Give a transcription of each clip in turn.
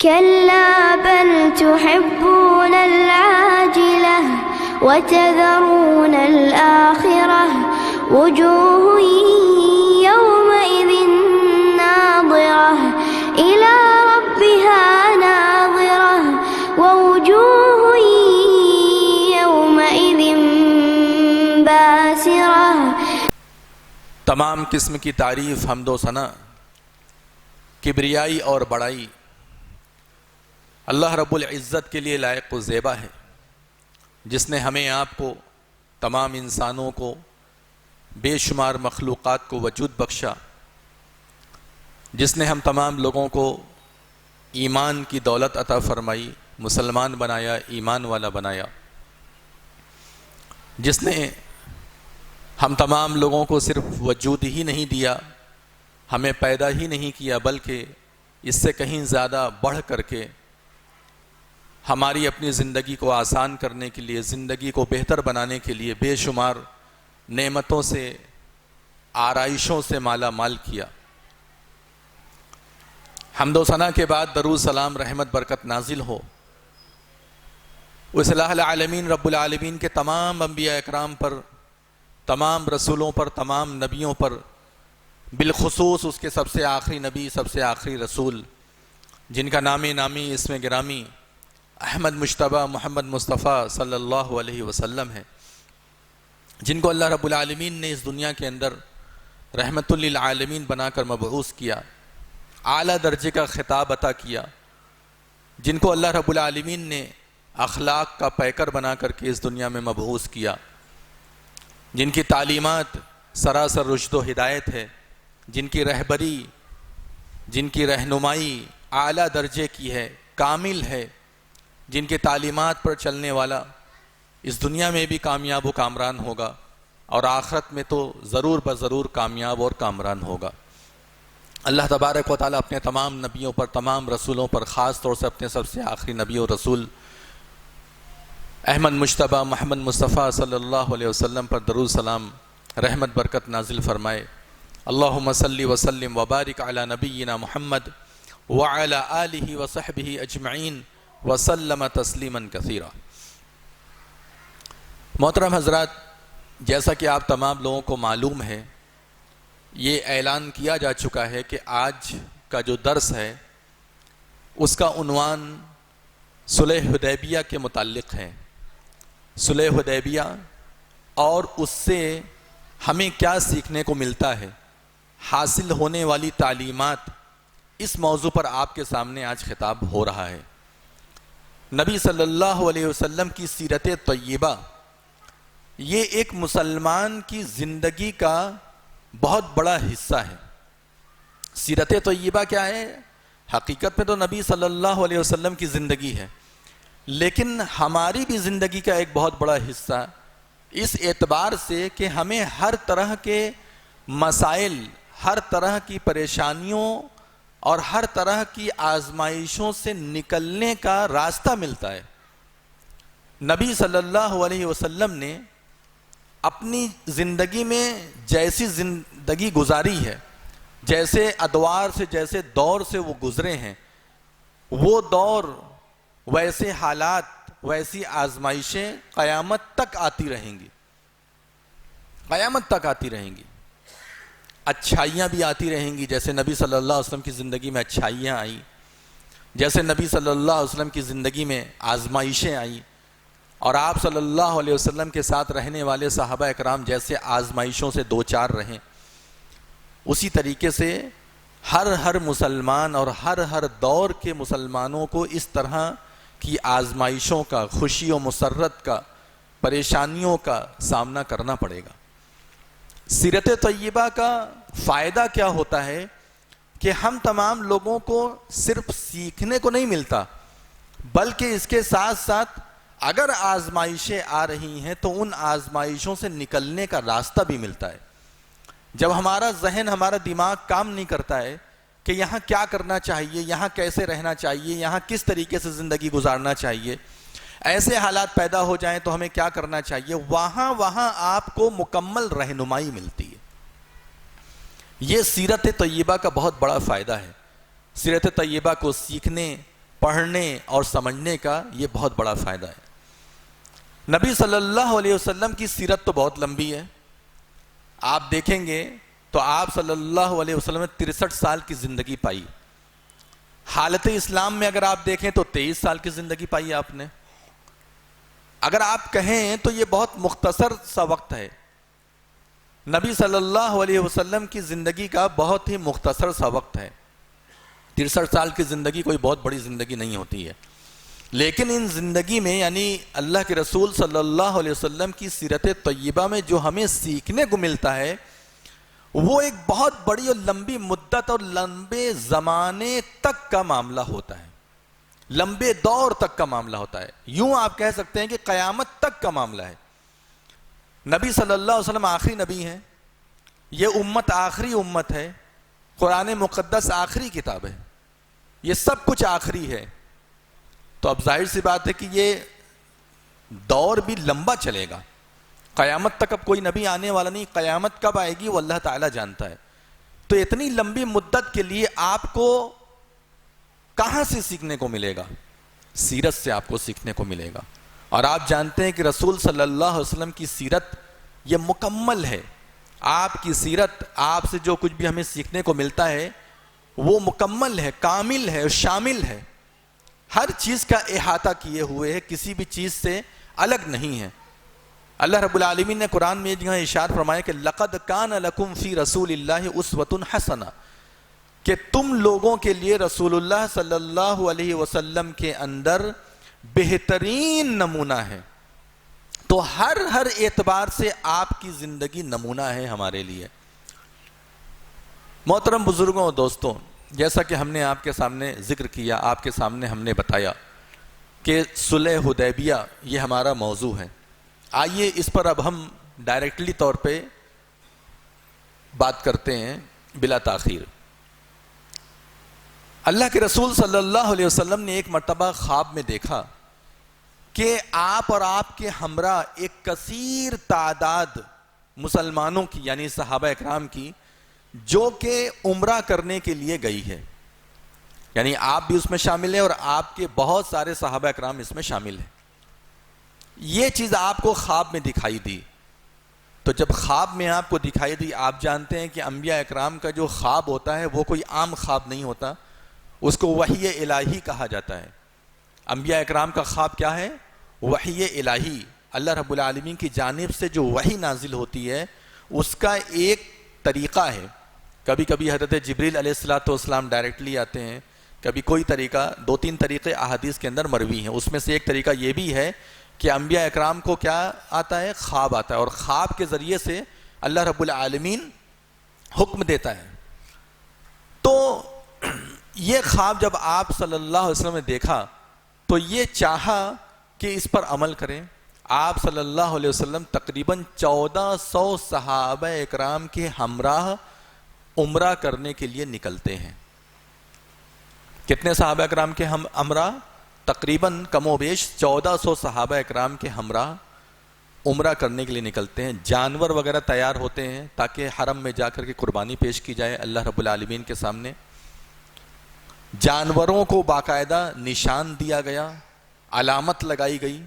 كلا بل تحبون العاجلة وتذرون الآخرة وجوه يومئذ ناظرة إلى ربها ناظرة ووجوه يومئذ باسرة. تمام قسم کی تعریف، حمد و ثنا، کبریائی اور بڑائی اللہ رب العزت کے لیے لائق و زیبا ہے، جس نے ہمیں آپ کو، تمام انسانوں کو، بے شمار مخلوقات کو وجود بخشا، جس نے ہم تمام لوگوں کو ایمان کی دولت عطا فرمائی، مسلمان بنایا، ایمان والا بنایا، جس نے ہم تمام لوگوں کو صرف وجود ہی نہیں دیا، ہمیں پیدا ہی نہیں کیا، بلکہ اس سے کہیں زیادہ بڑھ کر کے ہماری اپنی زندگی کو آسان کرنے کے لیے، زندگی کو بہتر بنانے کے لیے بے شمار نعمتوں سے، آرائشوں سے مالا مال کیا. حمد و ثنا کے بعد درود سلام رحمت برکت نازل ہو اس الہ العالمین رب العالمین کے تمام انبیاء اکرام پر، تمام رسولوں پر، تمام نبیوں پر، بالخصوص اس کے سب سے آخری نبی، سب سے آخری رسول، جن کا نام نامی، اسم گرامی احمد مجتبیٰ محمد مصطفیٰ صلی اللہ علیہ وسلم ہے، جن کو اللہ رب العالمین نے اس دنیا کے اندر رحمت للعالمین بنا کر مبعوث کیا، اعلیٰ درجے کا خطاب عطا کیا، جن کو اللہ رب العالمین نے اخلاق کا پیکر بنا کر کے اس دنیا میں مبعوث کیا، جن کی تعلیمات سراسر رشد و ہدایت ہے، جن کی رہبری، جن کی رہنمائی اعلیٰ درجے کی ہے، کامل ہے، جن کی تعلیمات پر چلنے والا اس دنیا میں بھی کامیاب و کامران ہوگا اور آخرت میں تو ضرور بضرور کامیاب اور کامران ہوگا. اللہ تبارک و تعالیٰ اپنے تمام نبیوں پر، تمام رسولوں پر، خاص طور سے اپنے سب سے آخری نبی و رسول احمد مجتبیٰ محمد مصطفیٰ صلی اللہ علیہ وسلم پر درود سلام رحمت برکت نازل فرمائے. اللہم صلی وسلم وبارک علی نبینا محمد وعلی آلہ وصحبہ اجمعین وسلم تسلیما کثیرا. محترم حضرات، جیسا کہ آپ تمام لوگوں کو معلوم ہے، یہ اعلان کیا جا چکا ہے کہ آج کا جو درس ہے اس کا عنوان صلح حدیبیہ کے متعلق ہے. صلح حدیبیہ اور اس سے ہمیں کیا سیکھنے کو ملتا ہے، حاصل ہونے والی تعلیمات، اس موضوع پر آپ کے سامنے آج خطاب ہو رہا ہے. نبی صلی اللہ علیہ وسلم کی سیرت طیبہ یہ ایک مسلمان کی زندگی کا بہت بڑا حصہ ہے. سیرت طیبہ کیا ہے؟ حقیقت میں تو نبی صلی اللہ علیہ وسلم کی زندگی ہے، لیکن ہماری بھی زندگی کا ایک بہت بڑا حصہ اس اعتبار سے کہ ہمیں ہر طرح کے مسائل، ہر طرح کی پریشانیوں اور ہر طرح کی آزمائشوں سے نکلنے کا راستہ ملتا ہے. نبی صلی اللہ علیہ وسلم نے اپنی زندگی میں جیسی زندگی گزاری ہے، جیسے ادوار سے، جیسے دور سے وہ گزرے ہیں، وہ دور، ویسے حالات، ویسی آزمائشیں قیامت تک آتی رہیں گی، قیامت تک آتی رہیں گی. اچھائیاں بھی آتی رہیں گی، جیسے نبی صلی اللہ علیہ وسلم کی زندگی میں اچھائیاں آئیں، جیسے نبی صلی اللہ علیہ وسلم کی زندگی میں آزمائشیں آئیں، اور آپ صلی اللہ علیہ وسلم کے ساتھ رہنے والے صحابہ اکرام جیسے آزمائشوں سے دوچار رہیں، اسی طریقے سے ہر مسلمان اور ہر دور کے مسلمانوں کو اس طرح کی آزمائشوں کا، خوشی و مسرت کا، پریشانیوں کا سامنا کرنا پڑے گا. سیرت طیبہ کا فائدہ کیا ہوتا ہے کہ ہم تمام لوگوں کو صرف سیکھنے کو نہیں ملتا، بلکہ اس کے ساتھ ساتھ اگر آزمائشیں آ رہی ہیں تو ان آزمائشوں سے نکلنے کا راستہ بھی ملتا ہے. جب ہمارا ذہن، ہمارا دماغ کام نہیں کرتا ہے کہ یہاں کیا کرنا چاہیے، یہاں کیسے رہنا چاہیے، یہاں کس طریقے سے زندگی گزارنا چاہیے، ایسے حالات پیدا ہو جائیں تو ہمیں کیا کرنا چاہیے، وہاں آپ کو مکمل رہنمائی ملتی ہے. یہ سیرت طیبہ کا بہت بڑا فائدہ ہے. سیرت طیبہ کو سیکھنے، پڑھنے اور سمجھنے کا یہ بہت بڑا فائدہ ہے۔ نبی صلی اللہ علیہ وسلم کی سیرت تو بہت لمبی ہے، آپ دیکھیں گے تو آپ صلی اللہ علیہ وسلم نے 63 سال کی زندگی پائی۔ حالت اسلام میں اگر آپ دیکھیں تو 23 سال کی زندگی پائی آپ نے۔ اگر آپ کہیں تو یہ بہت مختصر سا وقت ہے۔ نبی صلی اللہ علیہ وسلم کی زندگی کا بہت ہی مختصر سا وقت ہے۔ 63 سال کی زندگی کوئی بہت بڑی زندگی نہیں ہوتی ہے، لیکن ان زندگی میں یعنی اللہ کے رسول صلی اللہ علیہ وسلم کی سیرت طیبہ میں جو ہمیں سیکھنے کو ملتا ہے وہ ایک بہت بڑی اور لمبی مدت اور لمبے زمانے تک کا معاملہ ہوتا ہے، لمبے دور تک کا معاملہ ہوتا ہے، یوں آپ کہہ سکتے ہیں کہ قیامت تک کا معاملہ ہے۔ نبی صلی اللہ علیہ وسلم آخری نبی ہیں، یہ امت آخری امت ہے، قرآن مقدس آخری کتاب ہے، یہ سب کچھ آخری ہے، تو اب ظاہر سی بات ہے کہ یہ دور بھی لمبا چلے گا، قیامت تک اب کوئی نبی آنے والا نہیں، قیامت کب آئے گی وہ اللہ تعالیٰ جانتا ہے۔ تو اتنی لمبی مدت کے لیے آپ کو کہاں سے سیکھنے کو ملے گا؟ سیرت سے آپ کو سیکھنے کو ملے گا، اور آپ جانتے ہیں کہ رسول صلی اللہ علیہ وسلم کی سیرت یہ مکمل ہے، آپ کی سیرت، آپ سے جو کچھ بھی ہمیں سیکھنے کو ملتا ہے وہ مکمل ہے، کامل ہے اور شامل ہے، ہر چیز کا احاطہ کیے ہوئے ہے، کسی بھی چیز سے الگ نہیں ہے۔ اللہ رب العالمین نے قرآن میں جہاں ارشاد فرمایا کہ لَقَدْ كَانَ لَكُمْ فِي رَسُولِ اللَّهِ أُسْوَةٌ حَسَنَةٌ، کہ تم لوگوں کے لیے رسول اللہ صلی اللہ علیہ وسلم کے اندر بہترین نمونہ ہے۔ تو ہر اعتبار سے آپ کی زندگی نمونہ ہے ہمارے لیے۔ محترم بزرگوں اور دوستوں، جیسا کہ ہم نے آپ کے سامنے ذکر کیا، آپ کے سامنے ہم نے بتایا کہ صلح حدیبیہ یہ ہمارا موضوع ہے، آئیے اس پر اب ہم ڈائریکٹلی طور پہ بات کرتے ہیں بلا تاخیر۔ اللہ کے رسول صلی اللہ علیہ وسلم نے ایک مرتبہ خواب میں دیکھا کہ آپ اور آپ کے ہمراہ ایک کثیر تعداد مسلمانوں کی یعنی صحابہ اکرام کی جو کہ عمرہ کرنے کے لیے گئی ہے، یعنی آپ بھی اس میں شامل ہیں اور آپ کے بہت سارے صحابہ اکرام اس میں شامل ہیں۔ یہ چیز آپ کو خواب میں دکھائی دی، تو جب خواب میں آپ کو دکھائی دی، آپ جانتے ہیں کہ انبیاء اکرام کا جو خواب ہوتا ہے وہ کوئی عام خواب نہیں ہوتا، اس کو وحی الہی کہا جاتا ہے۔ انبیاء اکرام کا خواب کیا ہے؟ وحی الہی، اللہ رب العالمین کی جانب سے جو وحی نازل ہوتی ہے اس کا ایک طریقہ ہے۔ کبھی کبھی حضرت جبریل علیہ السلام ڈائریکٹلی آتے ہیں، کبھی کوئی طریقہ، 2-3 طریقے احادیث کے اندر مروی ہیں، اس میں سے ایک طریقہ یہ بھی ہے کہ انبیاء اکرام کو کیا آتا ہے؟ خواب آتا ہے، اور خواب کے ذریعے سے اللہ رب العالمین حکم دیتا ہے۔ تو یہ خواب جب آپ صلی اللہ علیہ وسلم نے دیکھا تو یہ چاہا کہ اس پر عمل کریں۔ آپ صلی اللہ علیہ وسلم تقریباً 1400 صحابہ اکرام کے ہمراہ عمرہ کرنے کے لیے نکلتے ہیں۔ کتنے صحابہ اکرام کے ہمراہ؟ تقریباً کم و بیش 1400 صحابہ اکرام کے ہمراہ عمرہ کرنے کے لیے نکلتے ہیں۔ جانور وغیرہ تیار ہوتے ہیں تاکہ حرم میں جا کر کے قربانی پیش کی جائے اللہ رب العالمین کے سامنے۔ جانوروں کو باقاعدہ نشان دیا گیا، علامت لگائی گئی،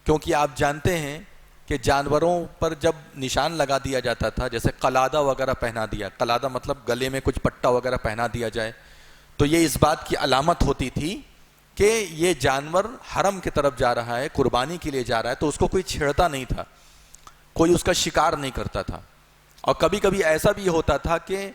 کیونکہ آپ جانتے ہیں کہ جانوروں پر جب نشان لگا دیا جاتا تھا، جیسے قلادہ وغیرہ پہنا دیا، قلادہ مطلب گلے میں کچھ پٹا وغیرہ پہنا دیا جائے، تو یہ اس بات کی علامت ہوتی تھی کہ یہ جانور حرم کی طرف جا رہا ہے، قربانی کے لیے جا رہا ہے، تو اس کو کوئی چھیڑتا نہیں تھا، کوئی اس کا شکار نہیں کرتا تھا۔ اور کبھی کبھی ایسا بھی ہوتا تھا کہ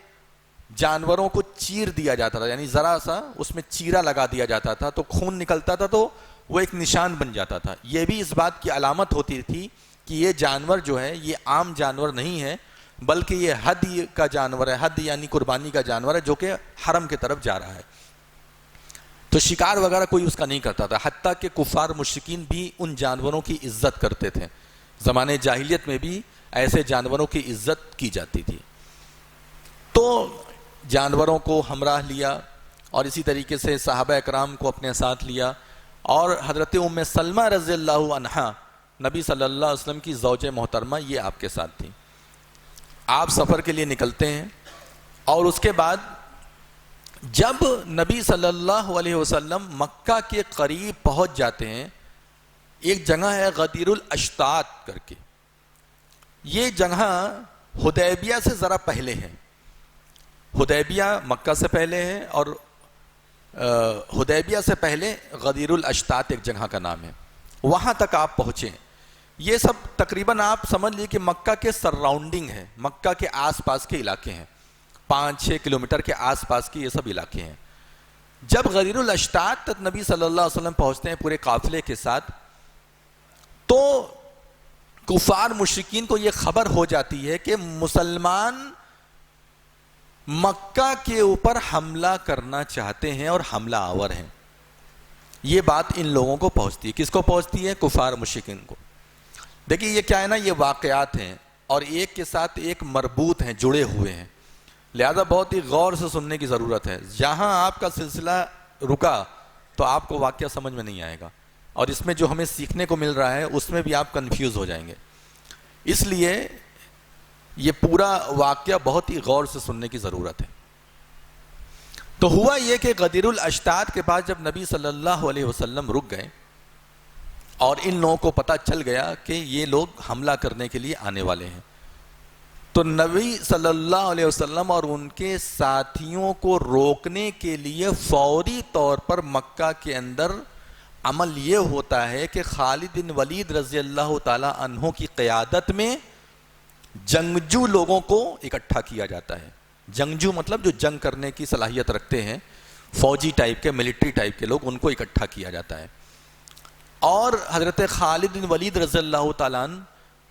جانوروں کو چیر دیا جاتا تھا، یعنی ذرا سا اس میں چیرا لگا دیا جاتا تھا تو خون نکلتا تھا تو وہ ایک نشان بن جاتا تھا۔ یہ بھی اس بات کی علامت ہوتی تھی کہ یہ جانور جو ہے یہ عام جانور نہیں ہے، بلکہ یہ ہدی کا جانور ہے، ہدی یعنی قربانی کا جانور ہے جو کہ حرم کی طرف جا رہا ہے۔ تو شکار وغیرہ کوئی اس کا نہیں کرتا تھا، حتیٰ کہ کفار مشرکین بھی ان جانوروں کی عزت کرتے تھے۔ زمانے جاہلیت میں بھی ایسے جانوروں کی عزت کی جاتی تھی۔ تو جانوروں کو ہمراہ لیا اور اسی طریقے سے صحابہ اکرام کو اپنے ساتھ لیا، اور حضرت ام سلمہ رضی اللہ عنہا نبی صلی اللہ علیہ وسلم کی زوج محترمہ یہ آپ کے ساتھ تھی۔ آپ سفر کے لیے نکلتے ہیں اور اس کے بعد جب نبی صلی اللہ علیہ وسلم مکہ کے قریب پہنچ جاتے ہیں، ایک جگہ ہے غدیر الاشتات کر کے، یہ جگہ حدیبیہ سے ذرا پہلے ہے، حدیبیہ مکہ سے پہلے ہے، اور حدیبیہ سے پہلے غدیر الاشتات ایک جگہ کا نام ہے، وہاں تک آپ پہنچے۔ یہ سب تقریباً آپ سمجھ لیجیے کہ مکہ کے سراؤنڈنگ ہے، مکہ کے آس پاس کے علاقے ہیں، 5-6 کلومیٹر کے آس پاس کے یہ سب علاقے ہیں۔ جب غدیر الاشتات تک نبی صلی اللہ علیہ وسلم پہنچتے ہیں پورے قافلے کے ساتھ، تو کفار مشرکین کو یہ خبر ہو جاتی ہے کہ مسلمان مکہ کے اوپر حملہ کرنا چاہتے ہیں اور حملہ آور ہیں۔ یہ بات ان لوگوں کو پہنچتی ہے، کس کو پہنچتی ہے؟ کفار مشرکین کو۔ دیکھیے یہ کیا ہے نا، یہ واقعات ہیں اور ایک کے ساتھ ایک مربوط ہیں، جڑے ہوئے ہیں، لہذا بہت ہی غور سے سننے کی ضرورت ہے۔ جہاں آپ کا سلسلہ رکا تو آپ کو واقعہ سمجھ میں نہیں آئے گا، اور اس میں جو ہمیں سیکھنے کو مل رہا ہے اس میں بھی آپ کنفیوز ہو جائیں گے، اس لیے یہ پورا واقعہ بہت ہی غور سے سننے کی ضرورت ہے۔ تو ہوا یہ کہ غدیر الاشتات کے بعد جب نبی صلی اللہ علیہ وسلم رک گئے اور ان لوگوں کو پتہ چل گیا کہ یہ لوگ حملہ کرنے کے لیے آنے والے ہیں، تو نبی صلی اللہ علیہ وسلم اور ان کے ساتھیوں کو روکنے کے لیے فوری طور پر مکہ کے اندر عمل یہ ہوتا ہے کہ خالد بن ولید رضی اللہ تعالی عنہ کی قیادت میں جنگجو لوگوں کو اکٹھا کیا جاتا ہے۔ جنگجو مطلب جو جنگ کرنے کی صلاحیت رکھتے ہیں، فوجی ٹائپ کے، ملٹری ٹائپ کے لوگ، ان کو اکٹھا کیا جاتا ہے۔ اور حضرت خالد بن ولید رضی اللہ تعالیٰ عنہ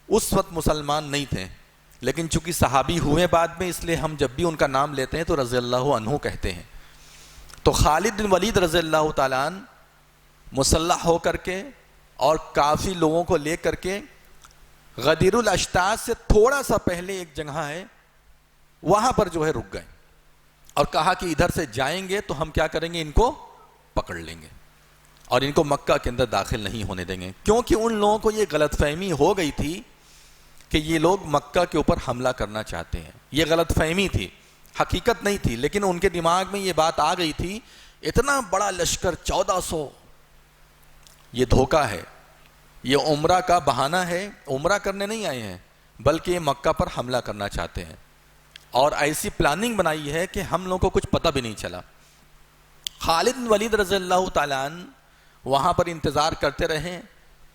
اس وقت مسلمان نہیں تھے، لیکن چونکہ صحابی ہوئے بعد میں، اس لیے ہم جب بھی ان کا نام لیتے ہیں تو رضی اللہ عنہ کہتے ہیں۔ تو خالد بن ولید رضی اللہ تعالیٰ عنہ مسلح ہو کر کے اور کافی لوگوں کو لے کر کے غدیر الاشتات سے تھوڑا سا پہلے ایک جگہ ہے، وہاں پر جو ہے رک گئے اور کہا کہ ادھر سے جائیں گے تو ہم کیا کریں گے، ان کو پکڑ لیں گے اور ان کو مکہ کے اندر داخل نہیں ہونے دیں گے، کیونکہ ان لوگوں کو یہ غلط فہمی ہو گئی تھی کہ یہ لوگ مکہ کے اوپر حملہ کرنا چاہتے ہیں۔ یہ غلط فہمی تھی، حقیقت نہیں تھی، لیکن ان کے دماغ میں یہ بات آ گئی تھی، اتنا بڑا لشکر 1400، یہ دھوکہ ہے، یہ عمرہ کا بہانہ ہے، عمرہ کرنے نہیں آئے ہیں بلکہ مکہ پر حملہ کرنا چاہتے ہیں، اور ایسی پلاننگ بنائی ہے کہ ہم لوگوں کو کچھ پتہ بھی نہیں چلا۔ خالد بن ولید رضی اللہ تعالیٰ عنہ وہاں پر انتظار کرتے رہے۔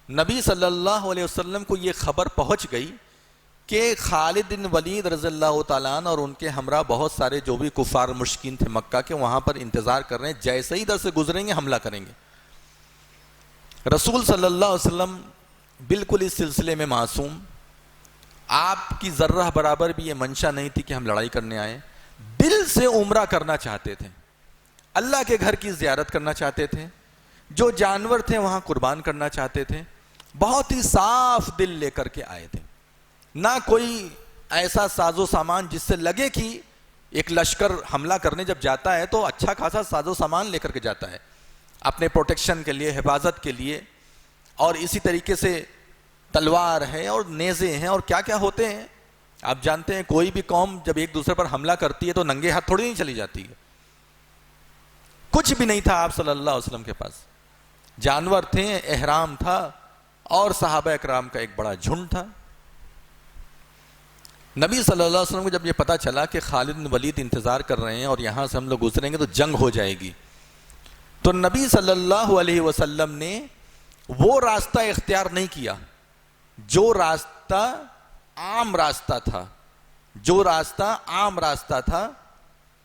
نبی صلی اللہ علیہ وسلم کو یہ خبر پہنچ گئی کہ خالد بن ولید رضی اللہ تعالیٰ عنہ اور ان کے ہمراہ بہت سارے جو بھی کفار مشرکین تھے مکہ کے، وہاں پر انتظار کر رہے ہیں، جیسے ہی ادھر سے گزریں گے حملہ کریں گے۔ رسول صلی اللہ علیہ وسلم بالکل اس سلسلے میں معصوم، آپ کی ذرہ برابر بھی یہ منشا نہیں تھی کہ ہم لڑائی کرنے آئے، دل سے عمرہ کرنا چاہتے تھے، اللہ کے گھر کی زیارت کرنا چاہتے تھے، جو جانور تھے وہاں قربان کرنا چاہتے تھے، بہت ہی صاف دل لے کر کے آئے تھے، نہ کوئی ایسا ساز و سامان جس سے لگے کہ ایک لشکر حملہ کرنے جب جاتا ہے تو اچھا خاصا ساز و سامان لے کر کے جاتا ہے اپنے پروٹیکشن کے لیے، حفاظت کے لیے، اور اسی طریقے سے تلوار ہے اور نیزے ہیں اور کیا کیا ہوتے ہیں۔ آپ جانتے ہیں کوئی بھی قوم جب ایک دوسرے پر حملہ کرتی ہے تو ننگے ہاتھ تھوڑی نہیں چلی جاتی ہے، کچھ بھی نہیں تھا آپ صلی اللہ علیہ وسلم کے پاس، جانور تھے، احرام تھا، اور صحابہ اکرام کا ایک بڑا جھنڈ تھا۔ نبی صلی اللہ علیہ وسلم کو جب یہ پتا چلا کہ خالد بن ولید انتظار کر رہے ہیں اور یہاں سے ہم لوگ گزریں گے تو جنگ ہو جائے گی، تو نبی صلی اللہ علیہ وسلم نے وہ راستہ اختیار نہیں کیا جو راستہ عام راستہ تھا، جو راستہ عام راستہ تھا،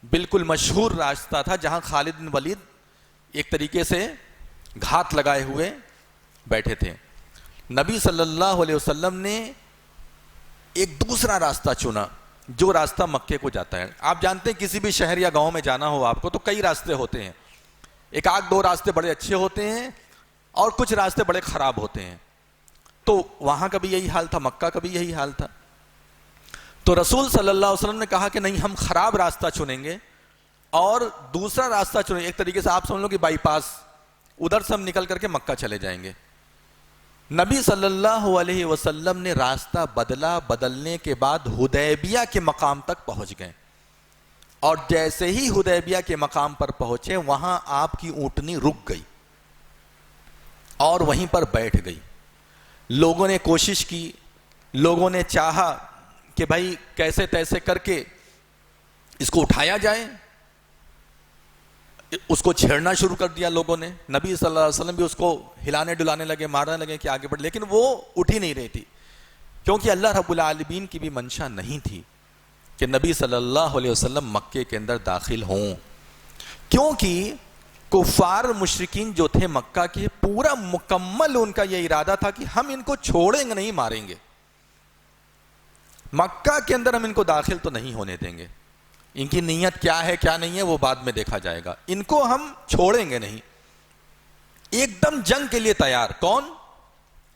بالکل مشہور راستہ تھا، جہاں خالد بن ولید ایک طریقے سے گھات لگائے ہوئے بیٹھے تھے۔ نبی صلی اللہ علیہ وسلم نے ایک دوسرا راستہ چنا، جو راستہ مکے کو جاتا ہے۔ آپ جانتے ہیں کسی بھی شہر یا گاؤں میں جانا ہو آپ کو تو کئی راستے ہوتے ہیں، ایک آدھ دو راستے بڑے اچھے ہوتے ہیں اور کچھ راستے بڑے خراب ہوتے ہیں، تو وہاں کا بھی یہی حال تھا، مکہ کا بھی یہی حال تھا۔ تو رسول صلی اللہ علیہ وسلم نے کہا کہ نہیں، ہم خراب راستہ چنیں گے اور دوسرا راستہ چنیں، ایک طریقے سے آپ سمجھ لو کہ بائی پاس، ادھر سے ہم نکل کر کے مکہ چلے جائیں گے۔ نبی صلی اللہ علیہ وسلم نے راستہ بدلا، بدلنے کے بعد حدیبیہ کے مقام تک پہنچ گئے، اور جیسے ہی حدیبیہ کے مقام پر پہنچے وہاں آپ کی اونٹنی رک گئی اور وہیں پر بیٹھ گئی. لوگوں نے کوشش کی, لوگوں نے چاہا کہ بھائی کیسے تیسے کر کے اس کو اٹھایا جائے, اس کو چھیڑنا شروع کر دیا لوگوں نے. نبی صلی اللہ علیہ وسلم بھی اس کو ہلانے ڈلانے لگے, مارنے لگے کہ آگے بڑھ, لیکن وہ اٹھ ہی نہیں رہی تھی, کیونکہ اللہ رب العالمین کی بھی منشا نہیں تھی کہ نبی صلی اللہ علیہ وسلم مکے کے اندر داخل ہوں, کیونکہ کفار مشرکین جو تھے مکہ کے پورا مکمل ان کا یہ ارادہ تھا کہ ہم ان کو چھوڑیں گے نہیں, ماریں گے. مکہ کے اندر ہم ان کو داخل تو نہیں ہونے دیں گے, ان کی نیت کیا ہے کیا نہیں ہے وہ بعد میں دیکھا جائے گا, ان کو ہم چھوڑیں گے نہیں. ایک دم جنگ کے لیے تیار. کون؟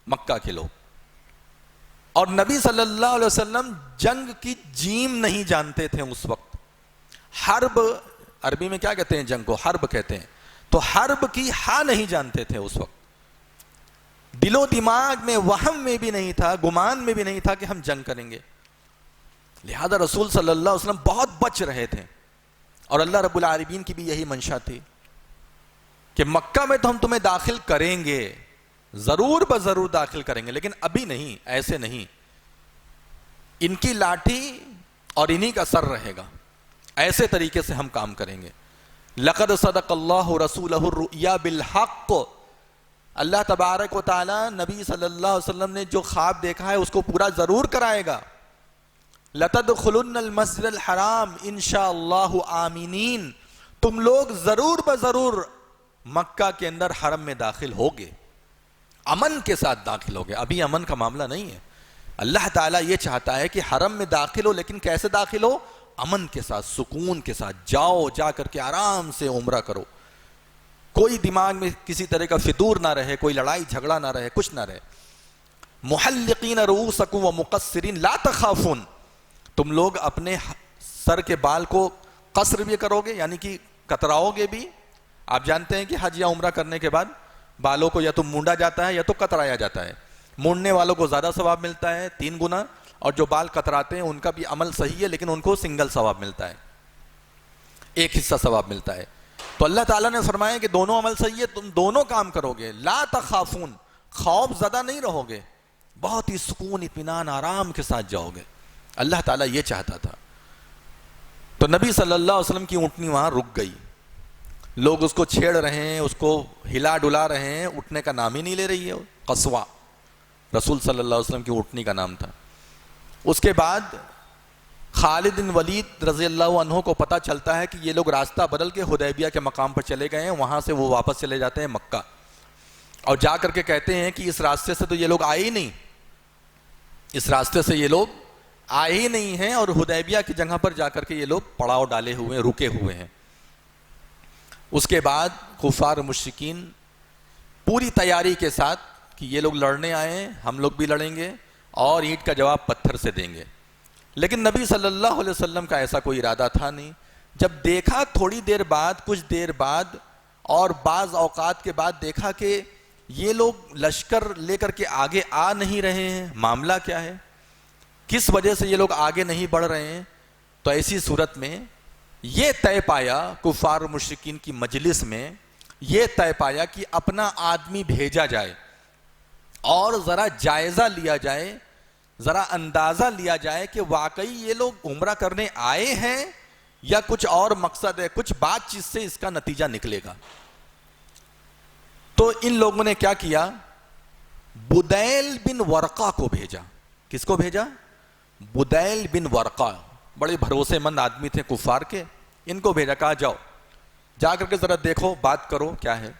مکہ کے لوگ. اور نبی صلی اللہ علیہ وسلم جنگ کی جیم نہیں جانتے تھے اس وقت. حرب عربی میں کیا کہتے ہیں جنگ کو؟ حرب کہتے ہیں. تو حرب کی ہاں نہیں جانتے تھے اس وقت. دل و دماغ میں وہم میں بھی نہیں تھا, گمان میں بھی نہیں تھا کہ ہم جنگ کریں گے. لہذا رسول صلی اللہ علیہ وسلم بہت بچ رہے تھے, اور اللہ رب العالمین کی بھی یہی منشا تھی کہ مکہ میں تو ہم تمہیں داخل کریں گے, ضرور بضرور داخل کریں گے, لیکن ابھی نہیں, ایسے نہیں. ان کی لاٹھی اور انہی کا سر رہے گا, ایسے طریقے سے ہم کام کریں گے. لقد صدق اللہ رسولہ الرؤیا بالحق. اللہ تبارک و تعالی نبی صلی اللہ علیہ وسلم نے جو خواب دیکھا ہے اس کو پورا ضرور کرائے گا. لتدخلن المسجد الحرام انشاءاللہ آمینین. تم لوگ ضرور بضرور مکہ کے اندر حرم میں داخل ہوگے, امن کے ساتھ داخل ہوگے. ابھی امن کا معاملہ نہیں ہے. اللہ تعالیٰ یہ چاہتا ہے کہ حرم میں داخل ہو, لیکن کیسے داخل ہو؟ امن کے ساتھ, سکون کے ساتھ. جاؤ, جا کر کے آرام سے عمرہ کرو, کوئی دماغ میں کسی طرح کا فطور نہ رہے, کوئی لڑائی جھگڑا نہ رہے, کچھ نہ رہے. محلقین رؤوسکم ومقصرین لا تخافون. تم لوگ اپنے سر کے بال کو قصر بھی کرو گے, یعنی کہ کتراؤ گے بھی. آپ جانتے ہیں کہ حج یا عمرہ کرنے کے بعد بالوں کو یا تو مونڈا جاتا ہے یا تو کترایا جاتا ہے. مونڈنے والوں کو زیادہ ثواب ملتا ہے 3 گنا, اور جو بال کتراتے ہیں ان کا بھی عمل صحیح ہے, لیکن ان کو سنگل ثواب ملتا ہے, ایک حصہ ثواب ملتا ہے. تو اللہ تعالیٰ نے فرمایا کہ دونوں عمل صحیح ہے, تم دونوں کام کرو گے. لا تخافون, خوف زدہ نہیں رہو گے, بہت ہی سکون, اطمینان, آرام کے ساتھ جاؤ گے. اللہ تعالیٰ یہ چاہتا تھا. تو نبی صلی اللہ علیہ وسلم کی اونٹنی وہاں رک گئی. لوگ اس کو چھیڑ رہے ہیں, اس کو ہلا ڈلا رہے ہیں, اٹھنے کا نام ہی نہیں لے رہی ہے. قصوہ رسول صلی اللہ علیہ وسلم کی اونٹنی کا نام تھا. اس کے بعد خالد بن ولید رضی اللہ عنہ کو پتہ چلتا ہے کہ یہ لوگ راستہ بدل کے حدیبیہ کے مقام پر چلے گئے ہیں. وہاں سے وہ واپس چلے جاتے ہیں مکہ, اور جا کر کے کہتے ہیں کہ اس راستے سے تو یہ لوگ آئے ہی نہیں, اس راستے سے یہ لوگ آئے ہی نہیں ہیں, اور حدیبیہ کی جگہ پر جا کر کے یہ لوگ پڑاؤ ڈالے ہوئے, رکے ہوئے ہیں. اس کے بعد کفار مشرکین پوری تیاری کے ساتھ کہ یہ لوگ لڑنے آئے ہیں, ہم لوگ بھی لڑیں گے اور اینٹ کا جواب پتھر سے دیں گے. لیکن نبی صلی اللہ علیہ وسلم کا ایسا کوئی ارادہ تھا نہیں. جب دیکھا تھوڑی دیر بعد, کچھ دیر بعد اور بعض اوقات کے بعد دیکھا کہ یہ لوگ لشکر لے کر کے آگے آ نہیں رہے ہیں, معاملہ کیا ہے, کس وجہ سے یہ لوگ آگے نہیں بڑھ رہے ہیں, تو ایسی صورت میں یہ طے پایا کفار مشرکین کی مجلس میں, یہ طے پایا کہ اپنا آدمی بھیجا جائے اور ذرا جائزہ لیا جائے, ذرا اندازہ لیا جائے کہ واقعی یہ لوگ عمرہ کرنے آئے ہیں یا کچھ اور مقصد ہے, کچھ بات چیز سے اس کا نتیجہ نکلے گا. تو ان لوگوں نے کیا کیا, بدیل بن ورقہ کو بھیجا. کس کو بھیجا؟ بدیل بن ورقہ, بڑے بھروسے مند آدمی تھے کفار کے, ان کو بھیجا. کہا جاؤ, جا کر کے ذرا دیکھو, بات کرو کیا ہے.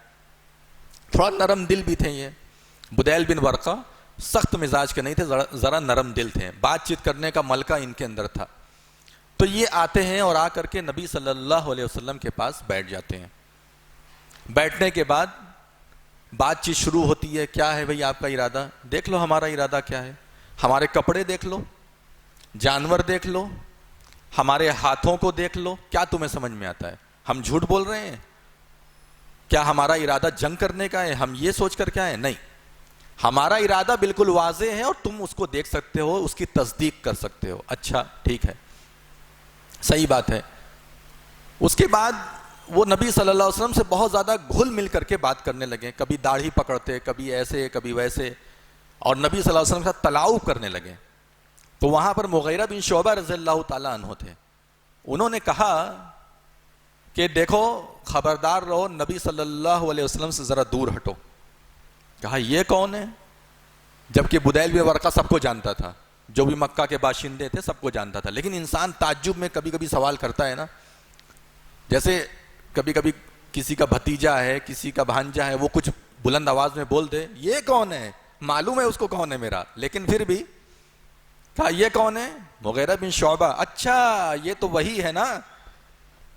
تھوڑا نرم دل بھی تھے یہ. بدیل بن ورقہ سخت مزاج کے نہیں تھے, ذرا نرم دل تھے, بات چیت کرنے کا ملکہ ان کے اندر تھا. تو یہ آتے ہیں اور آ کر کے نبی صلی اللہ علیہ وسلم کے پاس بیٹھ جاتے ہیں. بیٹھنے کے بعد بات چیت شروع ہوتی ہے. کیا ہے بھئی آپ کا ارادہ؟ دیکھ لو ہمارا ارادہ کیا ہے, ہمارے کپڑے دیکھ لو, جانور دیکھ لو, ہمارے ہاتھوں کو دیکھ لو, کیا تمہیں سمجھ میں آتا ہے؟ ہم جھوٹ بول رہے ہیں کیا؟ ہمارا ارادہ جنگ کرنے کا ہے, ہم یہ سوچ کر کیا ہے؟ نہیں, ہمارا ارادہ بالکل واضح ہے اور تم اس کو دیکھ سکتے ہو, اس کی تصدیق کر سکتے ہو. اچھا ٹھیک ہے, صحیح بات ہے. اس کے بعد وہ نبی صلی اللہ علیہ وسلم سے بہت زیادہ گھل مل کر کے بات کرنے لگے، کبھی داڑھی پکڑتے، کبھی ایسے کبھی ویسے، اور نبی صلی اللہ علیہ وسلم کے ساتھ تلاؤ کرنے لگے۔ تو وہاں پر مغیرہ بن شعبہ رضی اللہ تعالیٰ عنہ تھے، انہوں نے کہا کہ دیکھو خبردار رہو، نبی صلی اللہ علیہ وسلم سے ذرا دور ہٹو۔ کہا یہ کون ہے؟ جبکہ بدیل بن ورقہ سب کو جانتا تھا، جو بھی مکہ کے باشندے تھے سب کو جانتا تھا، لیکن انسان تعجب میں کبھی کبھی سوال کرتا ہے نا، جیسے کبھی کبھی کسی کا بھتیجا ہے، کسی کا بھانجا ہے، وہ کچھ بلند آواز میں بول دے، یہ کون ہے؟ معلوم ہے اس کو کون ہے میرا، لیکن پھر بھی کہا یہ کون ہے؟ مغیرہ بن شعبہ۔ اچھا یہ تو وہی ہے نا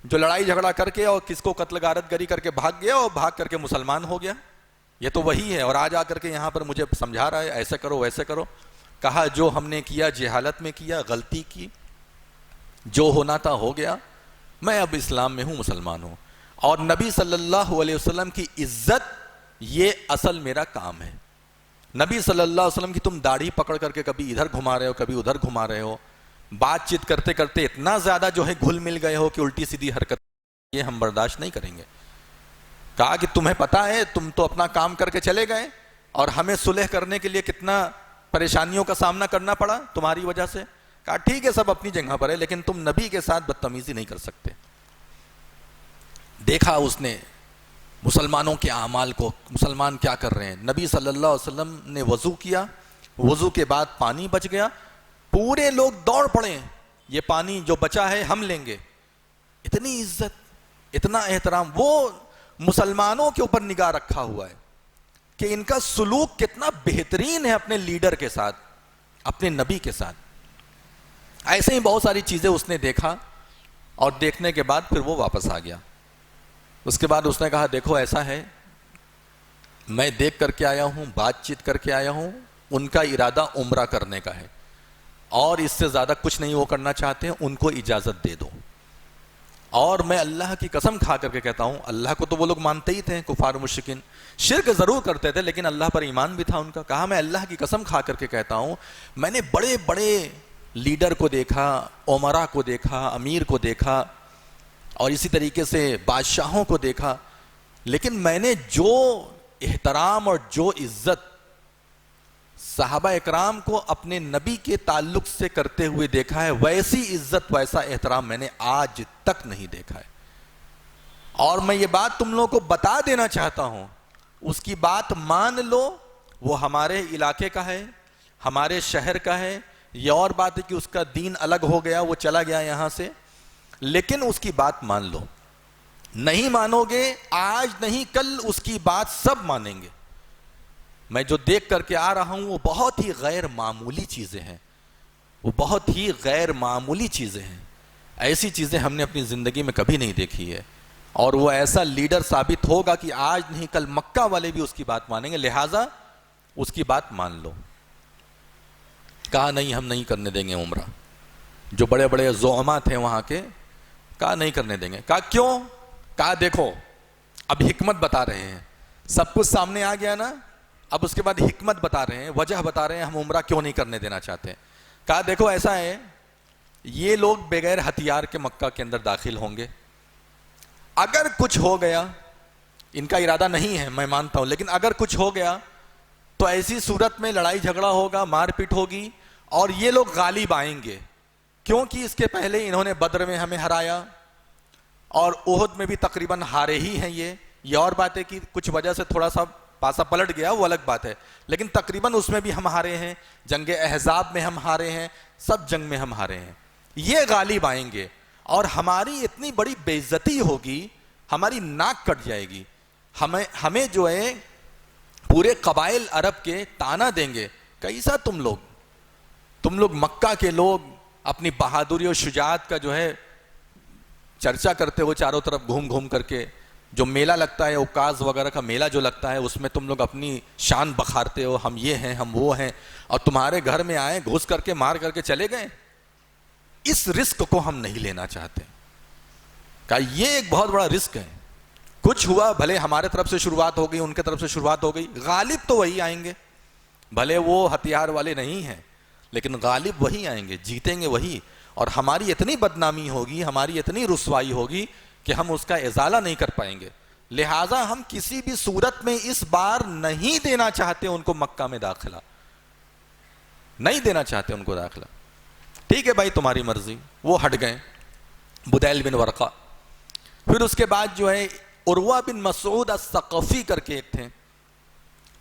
جو لڑائی جھگڑا کر کے اور کس کو قتل غارت گری کر کے بھاگ گیا اور بھاگ کر کے مسلمان ہو گیا، یہ تو وہی ہے، اور آج آ کر کے یہاں پر مجھے سمجھا رہا ہے ایسے کرو ویسے کرو۔ کہا جو ہم نے کیا جہالت میں کیا، غلطی کی، جو ہونا تھا ہو گیا، میں اب اسلام میں ہوں، مسلمان ہوں، اور نبی صلی اللہ علیہ وسلم کی عزت یہ اصل میرا کام ہے۔ نبی صلی اللہ علیہ وسلم کی تم داڑھی پکڑ کر کے کبھی ادھر گھما رہے ہو کبھی ادھر گھما رہے ہو، بات چیت کرتے کرتے اتنا زیادہ جو ہے گھل مل گئے ہو کہ الٹی سیدھی حرکت، یہ ہم برداشت نہیں کریں گے۔ کہا کہ تمہیں پتا ہے تم تو اپنا کام کر کے چلے گئے اور ہمیں صلح کرنے کے لیے کتنا پریشانیوں کا سامنا کرنا پڑا تمہاری وجہ سے۔ کہا ٹھیک ہے سب اپنی جگہ پر ہے، لیکن تم نبی کے ساتھ بدتمیزی نہیں کر سکتے۔ دیکھا اس نے مسلمانوں کے اعمال کو، مسلمان کیا کر رہے ہیں۔ نبی صلی اللہ علیہ وسلم نے وضو کیا، وضو کے بعد پانی بچ گیا، پورے لوگ دوڑ پڑے، یہ پانی جو بچا ہے ہم لیں گے۔ اتنی عزت، اتنا احترام، وہ مسلمانوں کے اوپر نگاہ رکھا ہوا ہے کہ ان کا سلوک کتنا بہترین ہے اپنے لیڈر کے ساتھ، اپنے نبی کے ساتھ۔ ایسے ہی بہت ساری چیزیں اس نے دیکھا، اور دیکھنے کے بعد پھر وہ واپس آ گیا۔ اس کے بعد اس نے کہا دیکھو ایسا ہے، میں دیکھ کر کے آیا ہوں، بات چیت کر کے آیا ہوں، ان کا ارادہ عمرہ کرنے کا ہے اور اس سے زیادہ کچھ نہیں وہ کرنا چاہتے ہیں، ان کو اجازت دے دو۔ اور میں اللہ کی قسم کھا کر کے کہتا ہوں، اللہ کو تو وہ لوگ مانتے ہی تھے، کفار مشرکین، شرک ضرور کرتے تھے لیکن اللہ پر ایمان بھی تھا ان کا۔ کہا میں اللہ کی قسم کھا کر کے کہتا ہوں، میں نے بڑے بڑے لیڈر کو دیکھا، عمرا کو دیکھا، امیر کو دیکھا، اور اسی طریقے سے بادشاہوں کو دیکھا، لیکن میں نے جو احترام اور جو عزت صحابہ اکرام کو اپنے نبی کے تعلق سے کرتے ہوئے دیکھا ہے، ویسی عزت ویسا احترام میں نے آج تک نہیں دیکھا ہے۔ اور میں یہ بات تم لوگوں کو بتا دینا چاہتا ہوں، اس کی بات مان لو، وہ ہمارے علاقے کا ہے، ہمارے شہر کا ہے، یہ اور بات ہے کہ اس کا دین الگ ہو گیا، وہ چلا گیا یہاں سے، لیکن اس کی بات مان لو۔ نہیں مانو گے، آج نہیں کل اس کی بات سب مانیں گے۔ میں جو دیکھ کر کے آ رہا ہوں وہ بہت ہی غیر معمولی چیزیں ہیں، وہ بہت ہی غیر معمولی چیزیں ہیں، ایسی چیزیں ہم نے اپنی زندگی میں کبھی نہیں دیکھی ہے، اور وہ ایسا لیڈر ثابت ہوگا کہ آج نہیں کل مکہ والے بھی اس کی بات مانیں گے، لہٰذا اس کی بات مان لو۔ کہا نہیں ہم نہیں کرنے دیں گے عمرہ۔ جو بڑے بڑے زعما تھے وہاں کے، کہا نہیں کرنے دیں گے۔ کہا کیوں؟ کہا دیکھو اب حکمت بتا رہے ہیں، سب کچھ سامنے آ گیا نا، اب اس کے بعد حکمت بتا رہے ہیں، وجہ بتا رہے ہیں ہم عمرہ کیوں نہیں کرنے دینا چاہتے ہیں۔ کہا دیکھو ایسا ہے، یہ لوگ بغیر ہتھیار کے مکہ کے اندر داخل ہوں گے، اگر کچھ ہو گیا، ان کا ارادہ نہیں ہے میں مانتا ہوں، لیکن اگر کچھ ہو گیا تو ایسی صورت میں لڑائی جھگڑا ہوگا، مار پیٹ ہوگی، اور یہ لوگ غالب آئیں گے، کیونکہ اس کے پہلے انہوں نے بدر میں ہمیں ہرایا اور احد میں بھی تقریباً ہارے ہی ہیں۔ یہ اور بات ہے کہ کچھ وجہ سے تھوڑا سا پاسا پلٹ گیا، وہ الگ بات ہے، لیکن تقریباً اس میں بھی ہم ہارے ہیں، جنگ احزاب میں ہم ہارے ہیں، سب جنگ میں ہم ہارے ہیں۔ یہ غالب آئیں گے اور ہماری اتنی بڑی بے عزتی ہوگی، ہماری ناک کٹ جائے گی، ہمیں جو ہے پورے قبائل عرب کے تانا دیں گے، کیسا تم لوگ مکہ کے لوگ اپنی بہادری اور شجاعت کا جو ہے چرچا کرتے ہو چاروں طرف گھوم گھوم کر کے، جو میلہ لگتا ہے اوکاز وغیرہ کا میلہ جو لگتا ہے اس میں تم لوگ اپنی شان بخارتے ہو، ہم یہ ہیں ہم وہ ہیں، اور تمہارے گھر میں آئے گھس کر کے مار کر کے چلے گئے۔ اس رسک کو ہم نہیں لینا چاہتے۔ کہا یہ ایک بہت بڑا رسک ہے، کچھ ہوا بھلے ہمارے طرف سے شروعات ہو گئی، ان کے طرف سے شروعات ہو گئی، غالب تو وہی آئیں گے، بھلے وہ ہتھیار والے نہیں ہیں لیکن غالب وہی آئیں گے، جیتیں گے وہی، اور ہماری اتنی بدنامی ہوگی، ہماری اتنی رسوائی ہوگی کہ ہم اس کا ازالہ نہیں کر پائیں گے، لہٰذا ہم کسی بھی صورت میں اس بار نہیں دینا چاہتے ان کو مکہ میں داخلہ، نہیں دینا چاہتے ان کو داخلہ۔ ٹھیک ہے بھائی تمہاری مرضی، وہ ہٹ گئے بدیل بن ورقہ۔ پھر اس کے بعد جو ہے عروہ بن مسعود الثقفی کر کے ایک تھے،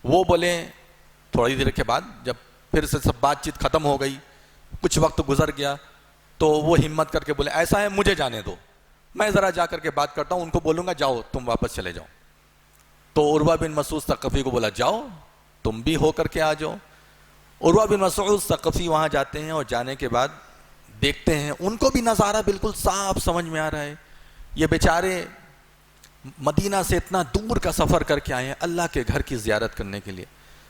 وہ بولے تھوڑی دیر کے بعد جب پھر سے سب بات چیت ختم ہو گئی، کچھ وقت گزر گیا، تو وہ ہمت کر کے بولے ایسا ہے مجھے جانے دو، میں ذرا جا کر کے بات کرتا ہوں، ان کو بولوں گا جاؤ تم واپس چلے جاؤ۔ تو عروہ بن مسعود ثقفی کو بولا جاؤ تم بھی ہو کر کے آ جاؤ۔ عروہ بن مسعود ثقفی وہاں جاتے ہیں، اور جانے کے بعد دیکھتے ہیں ان کو بھی نظارہ بالکل صاف سمجھ میں آ رہا ہے، یہ بیچارے مدینہ سے اتنا دور کا سفر کر کے آئے ہیں اللہ کے گھر کی زیارت کرنے کے لیے،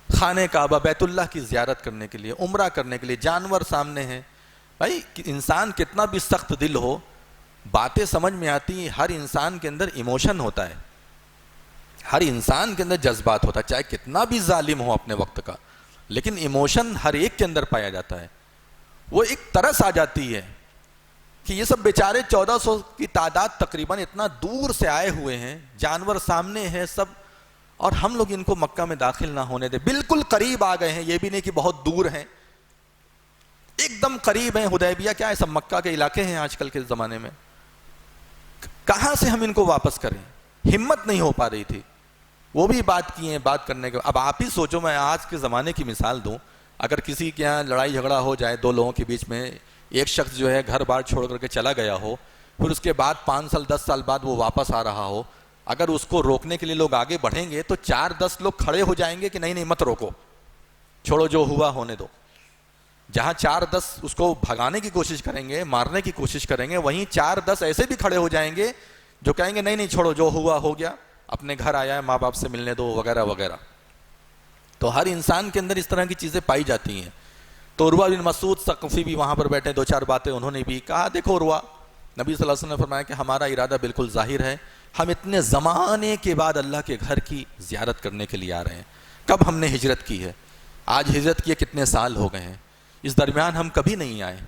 خانہ کعبہ بیت اللہ کی زیارت کرنے کے لیے، عمرہ کرنے کے لیے، جانور سامنے ہیں۔ بھائی انسان کتنا بھی سخت دل ہو، باتیں سمجھ میں آتی، ہر انسان کے اندر ایموشن ہوتا ہے، ہر انسان کے اندر جذبات ہوتا ہے، چاہے کتنا بھی ظالم ہو اپنے وقت کا، لیکن ایموشن ہر ایک کے اندر پایا جاتا ہے۔ وہ ایک ترس آ جاتی ہے کہ یہ سب بیچارے 1400 کی تعداد تقریباً اتنا دور سے آئے ہوئے ہیں، جانور سامنے ہیں سب، اور ہم لوگ ان کو مکہ میں داخل نہ ہونے دیں۔ بالکل قریب آ گئے ہیں، یہ بھی نہیں کہ بہت دور ہیں، ایک دم قریب ہیں۔ حدیبیہ کیا ہے، سب مکہ کے علاقے ہیں آج کل کے زمانے میں، کہاں سے ہم ان کو واپس کریں؟ ہمت نہیں ہو پا رہی تھی۔ وہ بھی بات کی ہیں، بات کرنے کے اب آپ ہی سوچو، میں آج کے زمانے کی مثال دوں، اگر کسی کے یہاں لڑائی جھگڑا ہو جائے دو لوگوں کے بیچ میں، ایک شخص جو ہے گھر بار چھوڑ کر کے چلا گیا ہو، پھر اس کے بعد 5 سال 10 سال بعد وہ واپس آ رہا ہو، اگر اس کو روکنے کے لیے لوگ آگے بڑھیں گے تو 4-10 لوگ کھڑے ہو جائیں گے کہ نہیں نہیں مت روکو، چھوڑو جو ہوا ہونے دو۔ جہاں 4-10 اس کو بھگانے کی کوشش کریں گے، مارنے کی کوشش کریں گے، وہیں 4-10 ایسے بھی کھڑے ہو جائیں گے جو کہیں گے نہیں نہیں چھوڑو جو ہوا ہو گیا، اپنے گھر آیا ہے ماں باپ سے ملنے دو وغیرہ وغیرہ۔ تو ہر انسان کے اندر اس طرح کی چیزیں پائی جاتی ہیں۔ تو عروہ بن مسعود ثقفی بھی وہاں پر بیٹھے، 2-4 باتیں انہوں نے بھی کہا، دیکھو عروہ، نبی صلی اللہ علیہ وسلم نے فرمایا کہ ہمارا ارادہ بالکل ظاہر ہے، ہم اتنے زمانے کے بعد اللہ کے گھر کی زیارت کرنے کے لیے آ رہے ہیں۔ کب ہم نے ہجرت کی ہے؟ آج ہجرت کیے کتنے سال ہو گئے ہیں، اس درمیان ہم کبھی نہیں آئے،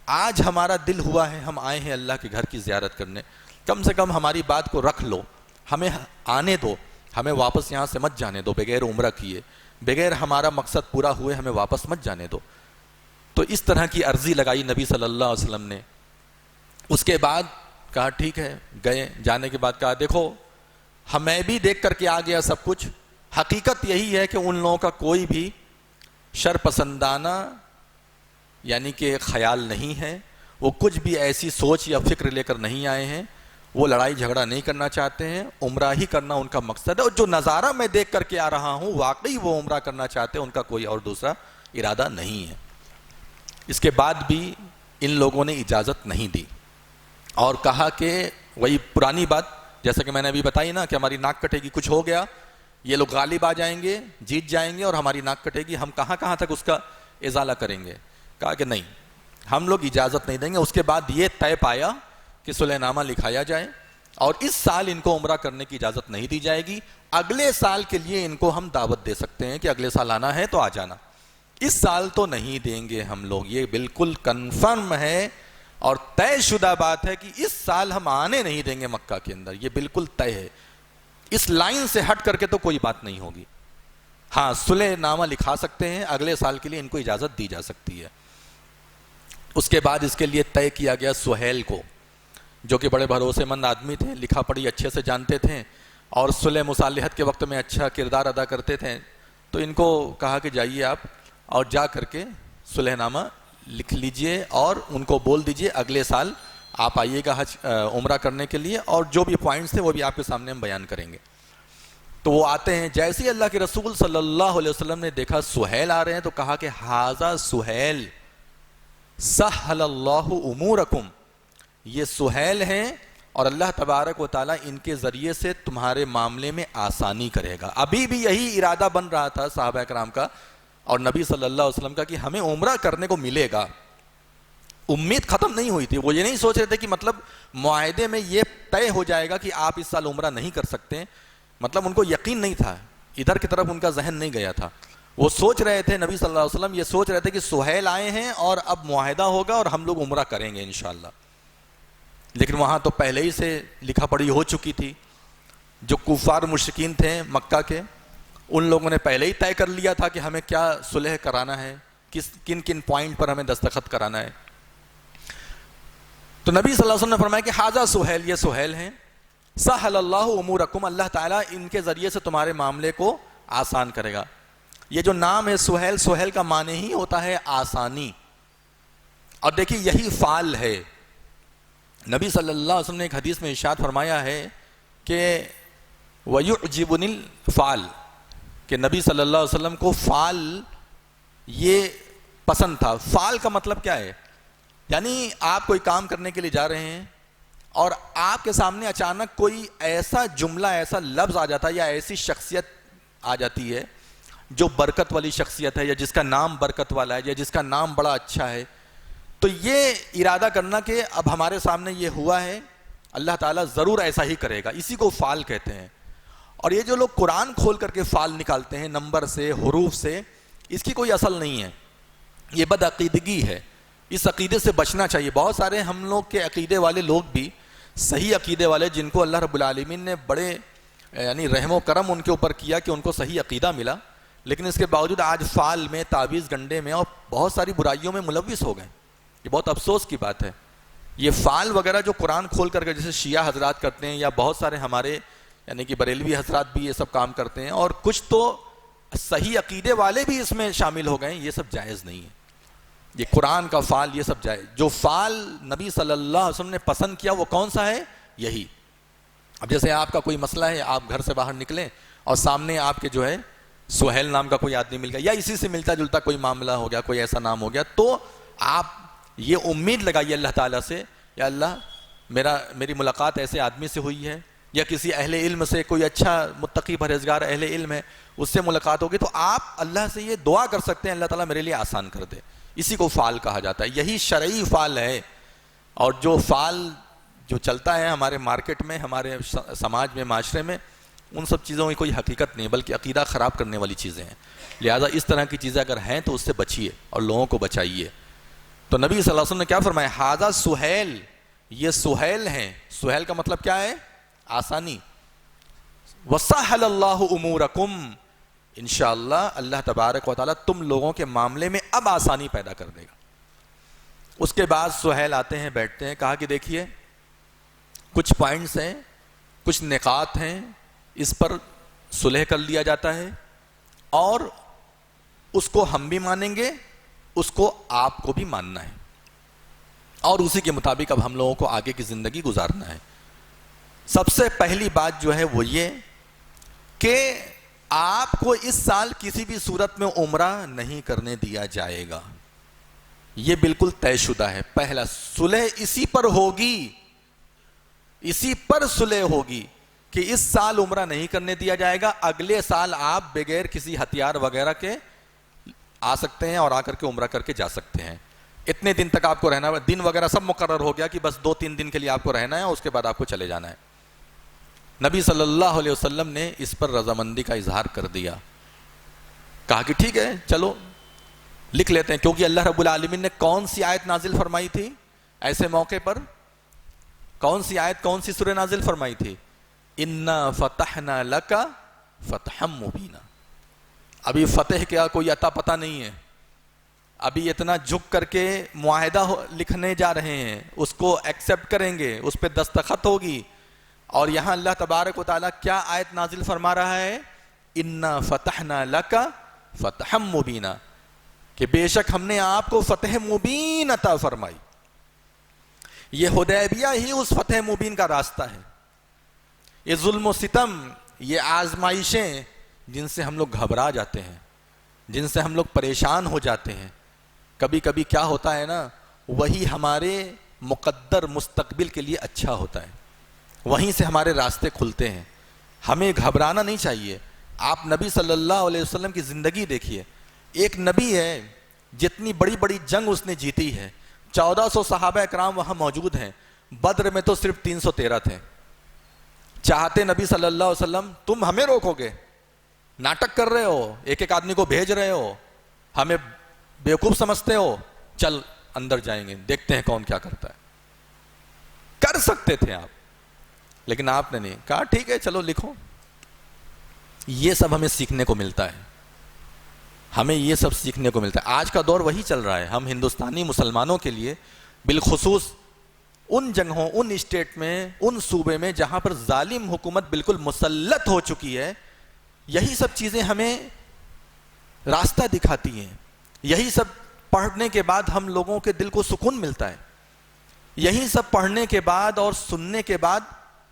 آج ہمارا دل ہوا ہے ہم آئے ہیں اللہ کے گھر کی زیارت کرنے، کم سے کم ہماری بات کو رکھ لو، ہمیں آنے دو، ہمیں واپس یہاں سے مت جانے دو بغیر عمرہ کیے، بغیر ہمارا مقصد پورا ہوئے ہمیں واپس مت جانے دو۔ تو اس طرح کی عرضی لگائی نبی صلی اللہ علیہ وسلم نے۔ اس کے بعد کہا ٹھیک ہے، گئے، جانے کے بعد کہا دیکھو ہمیں بھی دیکھ کر کے آ گیا سب کچھ، حقیقت یہی ہے کہ ان لوگوں کا کوئی بھی شرپسندانہ یعنی کہ خیال نہیں ہے، وہ کچھ بھی ایسی سوچ یا فکر لے کر نہیں آئے ہیں، وہ لڑائی جھگڑا نہیں کرنا چاہتے ہیں، عمرہ ہی کرنا ان کا مقصد ہے، اور جو نظارہ میں دیکھ کر کے آ رہا ہوں واقعی وہ عمرہ کرنا چاہتے ہیں، ان کا کوئی اور دوسرا ارادہ نہیں ہے۔ اس کے بعد بھی ان لوگوں نے اجازت نہیں دی اور کہا کہ وہی پرانی بات جیسا کہ میں نے ابھی بتائی نا کہ ہماری ناک کٹے گی، کچھ ہو گیا، یہ لوگ غالب آ جائیں گے، جیت جائیں گے اور ہماری ناک کٹے گی، ہم کہاں کہاں تک اس کا ازالہ کریں گے؟ کہا کہ نہیں، ہم لوگ اجازت نہیں دیں گے۔ اس کے بعد یہ طے پایا کہ صلح نامہ لکھایا جائے، اور اس سال ان کو عمرہ کرنے کی اجازت نہیں دی جائے گی، اگلے سال کے لیے ان کو ہم دعوت دے سکتے ہیں کہ اگلے سال آنا ہے تو آ جانا، اس سال تو نہیں دیں گے ہم لوگ، یہ بالکل کنفرم ہے اور طے شدہ بات ہے کہ اس سال ہم آنے نہیں دیں گے مکہ کے اندر، یہ بالکل طے ہے، اس لائن سے ہٹ کر کے تو کوئی بات نہیں ہوگی۔ ہاں صلح نامہ لکھا سکتے ہیں، اگلے سال کے لیے ان کو اجازت دی جا سکتی ہے۔ اس کے بعد اس کے لیے طے کیا گیا سہیل کو، جو کہ بڑے بھروسے مند آدمی تھے، لکھا پڑھی اچھے سے جانتے تھے اور صلح مصالحت کے وقت میں اچھا کردار ادا کرتے تھے، تو ان کو کہا کہ جائیے آپ اور جا کر کے صلح نامہ لکھ لیجئے اور ان کو بول دیجئے اگلے سال آپ آئیے گا حج عمرہ کرنے کے لیے، اور جو بھی پوائنٹس تھے وہ بھی آپ کے سامنے ہم بیان کریں گے۔ تو وہ آتے ہیں، جیسے ہی اللہ کے رسول صلی اللہ علیہ وسلم نے دیکھا سہیل آ رہے ہیں تو کہا کہ ھذا سہیل سہل اللہ امورکم، یہ سہیل ہیں اور اللہ تبارک و تعالیٰ ان کے ذریعے سے تمہارے معاملے میں آسانی کرے گا۔ ابھی بھی یہی ارادہ بن رہا تھا صحابہ کرام کا اور نبی صلی اللہ علیہ وسلم کا کہ ہمیں عمرہ کرنے کو ملے گا، امید ختم نہیں ہوئی تھی، وہ یہ نہیں سوچ رہے تھے کہ مطلب معاہدے میں یہ طے ہو جائے گا کہ آپ اس سال عمرہ نہیں کر سکتے، مطلب ان کو یقین نہیں تھا، ادھر کی طرف ان کا ذہن نہیں گیا تھا، وہ سوچ رہے تھے نبی صلی اللہ علیہ وسلم یہ سوچ رہے تھے کہ سہیل آئے ہیں اور اب معاہدہ ہوگا اور ہم لوگ عمرہ کریں گے انشاءاللہ۔ لیکن وہاں تو پہلے ہی سے لکھا پڑھی ہو چکی تھی. جو کفار مشرکین تھے مکہ کے, ان لوگوں نے پہلے ہی طے کر لیا تھا کہ ہمیں کیا صلح کرانا ہے, کن کن پوائنٹ پر ہمیں دستخط کرانا ہے. تو نبی صلی اللہ علیہ وسلم نے فرمایا کہ حاذا سہیل, یہ سہیل ہیں, سہل اللہ امورکم, اللہ تعالیٰ ان کے ذریعے سے تمہارے معاملے کو آسان کرے گا. یہ جو نام ہے سہیل, سہیل کا معنی ہی ہوتا ہے آسانی. اور دیکھیے یہی فعل ہے. نبی صلی اللہ علیہ وسلم نے ایک حدیث میں ارشاد فرمایا ہے کہ وَيُعْجِبُنِ الْفَعْلُ, کہ نبی صلی اللہ علیہ وسلم کو فعل یہ پسند تھا. فعل کا مطلب کیا ہے؟ یعنی آپ کوئی کام کرنے کے لیے جا رہے ہیں اور آپ کے سامنے اچانک کوئی ایسا جملہ, ایسا لفظ آ جاتا ہے یا ایسی شخصیت آ جاتی ہے جو برکت والی شخصیت ہے, یا جس کا نام برکت والا ہے, یا جس کا نام بڑا اچھا ہے. تو یہ ارادہ کرنا کہ اب ہمارے سامنے یہ ہوا ہے, اللہ تعالیٰ ضرور ایسا ہی کرے گا, اسی کو فعل کہتے ہیں. اور یہ جو لوگ قرآن کھول کر کے فعل نکالتے ہیں نمبر سے, حروف سے, اس کی کوئی اصل نہیں ہے, یہ بدعقیدگی ہے. اس عقیدے سے بچنا چاہیے. بہت سارے ہم لوگ کے عقیدے والے لوگ بھی, صحیح عقیدے والے, جن کو اللہ رب العالمین نے بڑے یعنی رحم و کرم ان کے اوپر کیا کہ ان کو صحیح عقیدہ ملا, لیکن اس کے باوجود آج فعل میں, تعویذ گنڈے میں اور بہت ساری برائیوں میں ملوث ہو گئے. یہ بہت افسوس کی بات ہے. یہ فعل وغیرہ جو قرآن کھول کر کے جیسے شیعہ حضرات کرتے ہیں, یا بہت سارے ہمارے یعنی کہ بریلوی حضرات بھی یہ سب کام کرتے ہیں, اور کچھ تو صحیح عقیدے والے بھی اس میں شامل ہو گئے ہیں, یہ سب جائز نہیں ہے. یہ قرآن کا فعل یہ سب جائز. جو فعل نبی صلی اللہ علیہ وسلم نے پسند کیا وہ کون سا ہے؟ یہی. اب جیسے آپ کا کوئی مسئلہ ہے, آپ گھر سے باہر نکلیں اور سامنے آپ کے جو ہے سہیل نام کا کوئی آدمی مل گیا, یا اسی سے ملتا جلتا کوئی معاملہ ہو گیا, کوئی ایسا نام ہو گیا, تو آپ یہ امید لگائیے اللہ تعالیٰ سے, یا اللہ میری ملاقات ایسے آدمی سے ہوئی ہے, یا کسی اہل علم سے, کوئی اچھا متقی پرہیزگار اہل علم ہے, اس سے ملاقات ہوگی, تو آپ اللہ سے یہ دعا کر سکتے ہیں اللہ تعالیٰ میرے لیے آسان کر دے. اسی کو فعل کہا جاتا ہے. یہی شرعی فعل ہے. اور جو فعل جو چلتا ہے ہمارے مارکیٹ میں, ہمارے سماج میں, معاشرے میں, ان سب چیزوں کی کوئی حقیقت نہیں, بلکہ عقیدہ خراب کرنے والی چیزیں ہیں. لہٰذا اس طرح کی چیزیں اگر ہیں تو اس سے بچیے اور لوگوں کو بچائیے. تو نبی صلی اللہ علیہ وسلم نے کیا فرمایا؟ ھذا سہیل, یہ سہیل ہیں. سہیل کا مطلب کیا ہے؟ آسانی. وسہل اللہ امورکم, انشاءاللہ اللہ تبارک و تعالیٰ تم لوگوں کے معاملے میں اب آسانی پیدا کر دے گا. اس کے بعد سہیل آتے ہیں, بیٹھتے ہیں, کہا کہ دیکھیے کچھ پوائنٹس ہیں, کچھ نکات ہیں, اس پر صلح کر لیا جاتا ہے, اور اس کو ہم بھی مانیں گے, اس کو آپ کو بھی ماننا ہے, اور اسی کے مطابق اب ہم لوگوں کو آگے کی زندگی گزارنا ہے. سب سے پہلی بات جو ہے وہ یہ کہ آپ کو اس سال کسی بھی صورت میں عمرہ نہیں کرنے دیا جائے گا. یہ بالکل طے شدہ ہے. پہلا صلح اسی پر ہوگی, اسی پر صلح ہوگی کہ اس سال عمرہ نہیں کرنے دیا جائے گا, اگلے سال آپ بغیر کسی ہتھیار وغیرہ کے آ سکتے ہیں اور آ کر کے عمرہ کر کے جا سکتے ہیں. اتنے دن تک آپ کو رہنا ہے, دن وغیرہ سب مقرر ہو گیا کہ بس 2-3 دن کے لیے آپ کو رہنا ہے, اس کے بعد آپ کو چلے جانا ہے. نبی صلی اللہ علیہ وسلم نے اس پر رضامندی کا اظہار کر دیا, کہا کہ ٹھیک ہے چلو لکھ لیتے ہیں. کیونکہ اللہ رب العالمین نے کون سی آیت نازل فرمائی تھی ایسے موقع پر؟ کون سی آیت, کون سی سورہ نازل فرمائی تھی؟ اِنَّا فَتَحْنَا لَكَ فَتْحًا مُبِينًا. ابھی فتح کا کوئی عطا پتہ نہیں ہے, ابھی اتنا جھک کر کے معاہدہ لکھنے جا رہے ہیں, اس کو ایکسیپٹ کریں گے, اس پہ دستخط ہوگی. اور یہاں اللہ تبارک و تعالیٰ کیا آیت نازل فرما رہا ہے؟ اِنَّا فَتَحْنَا لَكَ فَتْحًا مُبِينًا, کہ بے شک ہم نے آپ کو فتح مبین عطا فرمائی. یہ حدیبیہ ہی اس فتح مبین کا راستہ ہے. یہ ظلم و ستم, یہ آزمائشیں جن سے ہم لوگ گھبرا جاتے ہیں, جن سے ہم لوگ پریشان ہو جاتے ہیں, کبھی کبھی کیا ہوتا ہے نا, وہی ہمارے مقدر مستقبل کے لیے اچھا ہوتا ہے, وہیں سے ہمارے راستے کھلتے ہیں. ہمیں گھبرانا نہیں چاہیے. آپ نبی صلی اللہ علیہ وسلم کی زندگی دیکھیے. ایک نبی ہے, جتنی بڑی بڑی جنگ اس نے جیتی ہے, 1400 صحابہ اکرام وہاں موجود ہیں, بدر میں تو صرف 313 تھے. چاہتے نبی صلی اللہ علیہ وسلم تم ہمیں روکو گے, ناٹک کر رہے ہو, ایک ایک آدمی کو بھیج رہے ہو, ہمیں بیوقوف سمجھتے ہو, چل اندر جائیں گے, دیکھتے ہیں کون کیا کرتا ہے. کر سکتے تھے آپ, لیکن آپ نے نہیں کہا ٹھیک ہے چلو لکھو. یہ سب ہمیں سیکھنے کو ملتا ہے, ہمیں یہ سب سیکھنے کو ملتا ہے. آج کا دور وہی چل رہا ہے. ہم ہندوستانی مسلمانوں کے لیے بالخصوص ان جگہوں, ان اسٹیٹ میں, ان صوبے میں جہاں پر ظالم حکومت بالکل مسلط ہو چکی ہے, یہی سب چیزیں ہمیں راستہ دکھاتی ہیں. یہی سب پڑھنے کے بعد ہم لوگوں کے دل کو سکون ملتا ہے. یہی سب پڑھنے کے بعد اور سننے کے بعد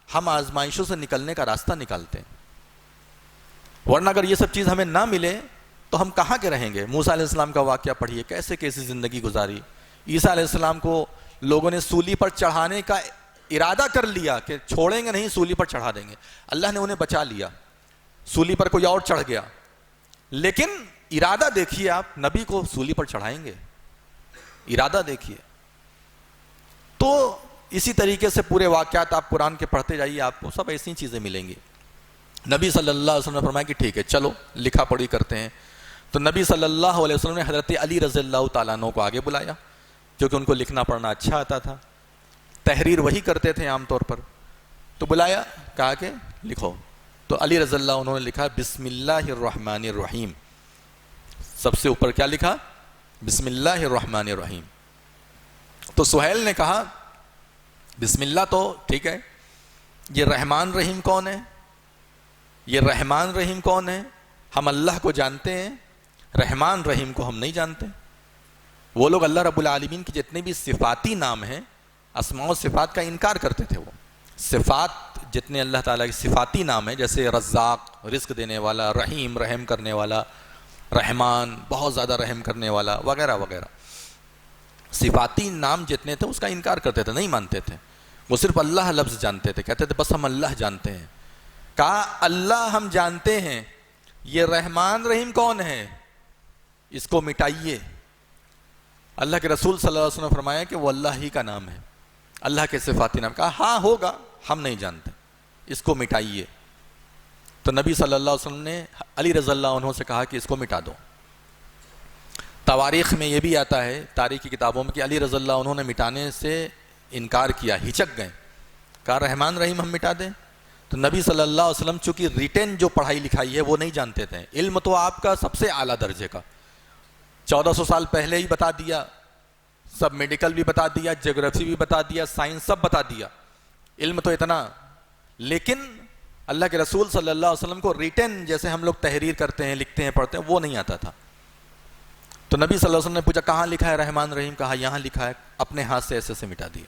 ہم آزمائشوں سے نکلنے کا راستہ نکالتے ہیں. ورنہ اگر یہ سب چیز ہمیں نہ ملے تو ہم کہاں کے رہیں گے؟ موسیٰ علیہ السلام کا واقعہ پڑھیے, کیسے کیسی زندگی گزاری. عیسیٰ علیہ السلام کو لوگوں نے سولی پر چڑھانے کا ارادہ کر لیا کہ چھوڑیں گے نہیں, سولی پر چڑھا دیں گے. اللہ نے انہیں بچا لیا, سولی پر کوئی اور چڑھ گیا, لیکن ارادہ دیکھیے آپ, نبی کو سولی پر چڑھائیں گے, ارادہ دیکھیے. تو اسی طریقے سے پورے واقعات آپ قرآن کے پڑھتے جائیے, آپ کو سب ایسی چیزیں ملیں گی. نبی صلی اللہ علیہ وسلم نے فرمایا کہ ٹھیک ہے چلو لکھا پڑھی کرتے ہیں. تو نبی صلی اللہ علیہ وسلم نے حضرت علی رضی اللہ تعالیٰ عنہ کو آگے بلایا, کیونکہ ان کو لکھنا پڑھنا اچھا آتا تھا, تحریر وہی کرتے تھے عام طور پر. تو بلایا, کہا کہ لکھو. تو علی رضی اللہ انہوں نے لکھا بسم اللہ الرحمن الرحیم. سب سے اوپر کیا لکھا؟ بسم اللہ الرحمن الرحیم. تو سہیل نے کہا بسم اللہ تو ٹھیک ہے, یہ رحمان رحیم کون ہے؟ یہ رحمان رحیم کون ہے؟ ہم اللہ کو جانتے ہیں, رحمان رحیم کو ہم نہیں جانتے. وہ لوگ اللہ رب العالمین کی جتنے بھی صفاتی نام ہیں, اسماء و صفات کا انکار کرتے تھے. وہ صفات جتنے اللہ تعالیٰ کی صفاتی نام ہیں, جیسے رزاق رزق دینے والا, رحیم رحم کرنے والا, رحمان بہت زیادہ رحم کرنے والا, وغیرہ وغیرہ, صفاتی نام جتنے تھے اس کا انکار کرتے تھے, نہیں مانتے تھے. وہ صرف اللہ لفظ جانتے تھے, کہتے تھے بس ہم اللہ جانتے ہیں. کہا اللہ ہم جانتے ہیں, یہ رحمان رحیم کون ہے اس کو مٹائیے. اللہ کے رسول صلی اللہ علیہ وسلم نے فرمایا کہ وہ اللہ ہی کا نام ہے, اللہ کے صفاتی نام. کہا ہاں ہوگا, ہم نہیں جانتے, اس کو مٹائیے. تو نبی صلی اللہ علیہ وسلم نے علی رضی اللہ عنہ سے کہا کہ اس کو مٹا دو. تواریخ میں یہ بھی آتا ہے, تاریخی کتابوں میں, کہ علی رضی اللہ عنہ نے مٹانے سے انکار کیا, ہچک گئے, کہا رحمان رحیم ہم مٹا دیں. تو نبی صلی اللہ علیہ وسلم چونکہ ریٹن جو پڑھائی لکھائی ہے وہ نہیں جانتے تھے, علم تو آپ کا سب سے اعلیٰ درجے کا 1400 سال پہلے ہی بتا دیا, سب میڈیکل بھی بتا دیا, جیوگرافی بھی بتا دیا, سائنس سب بتا دیا, علم تو اتنا. لیکن اللہ کے رسول صلی اللہ علیہ وسلم کو ریٹن جیسے ہم لوگ تحریر کرتے ہیں, لکھتے ہیں, پڑھتے ہیں, وہ نہیں آتا تھا. تو نبی صلی اللہ علیہ وسلم نے پوچھا کہاں لکھا ہے رحمان رحیم؟ کہا یہاں لکھا ہے. اپنے ہاتھ سے ایسے سے مٹا دیا.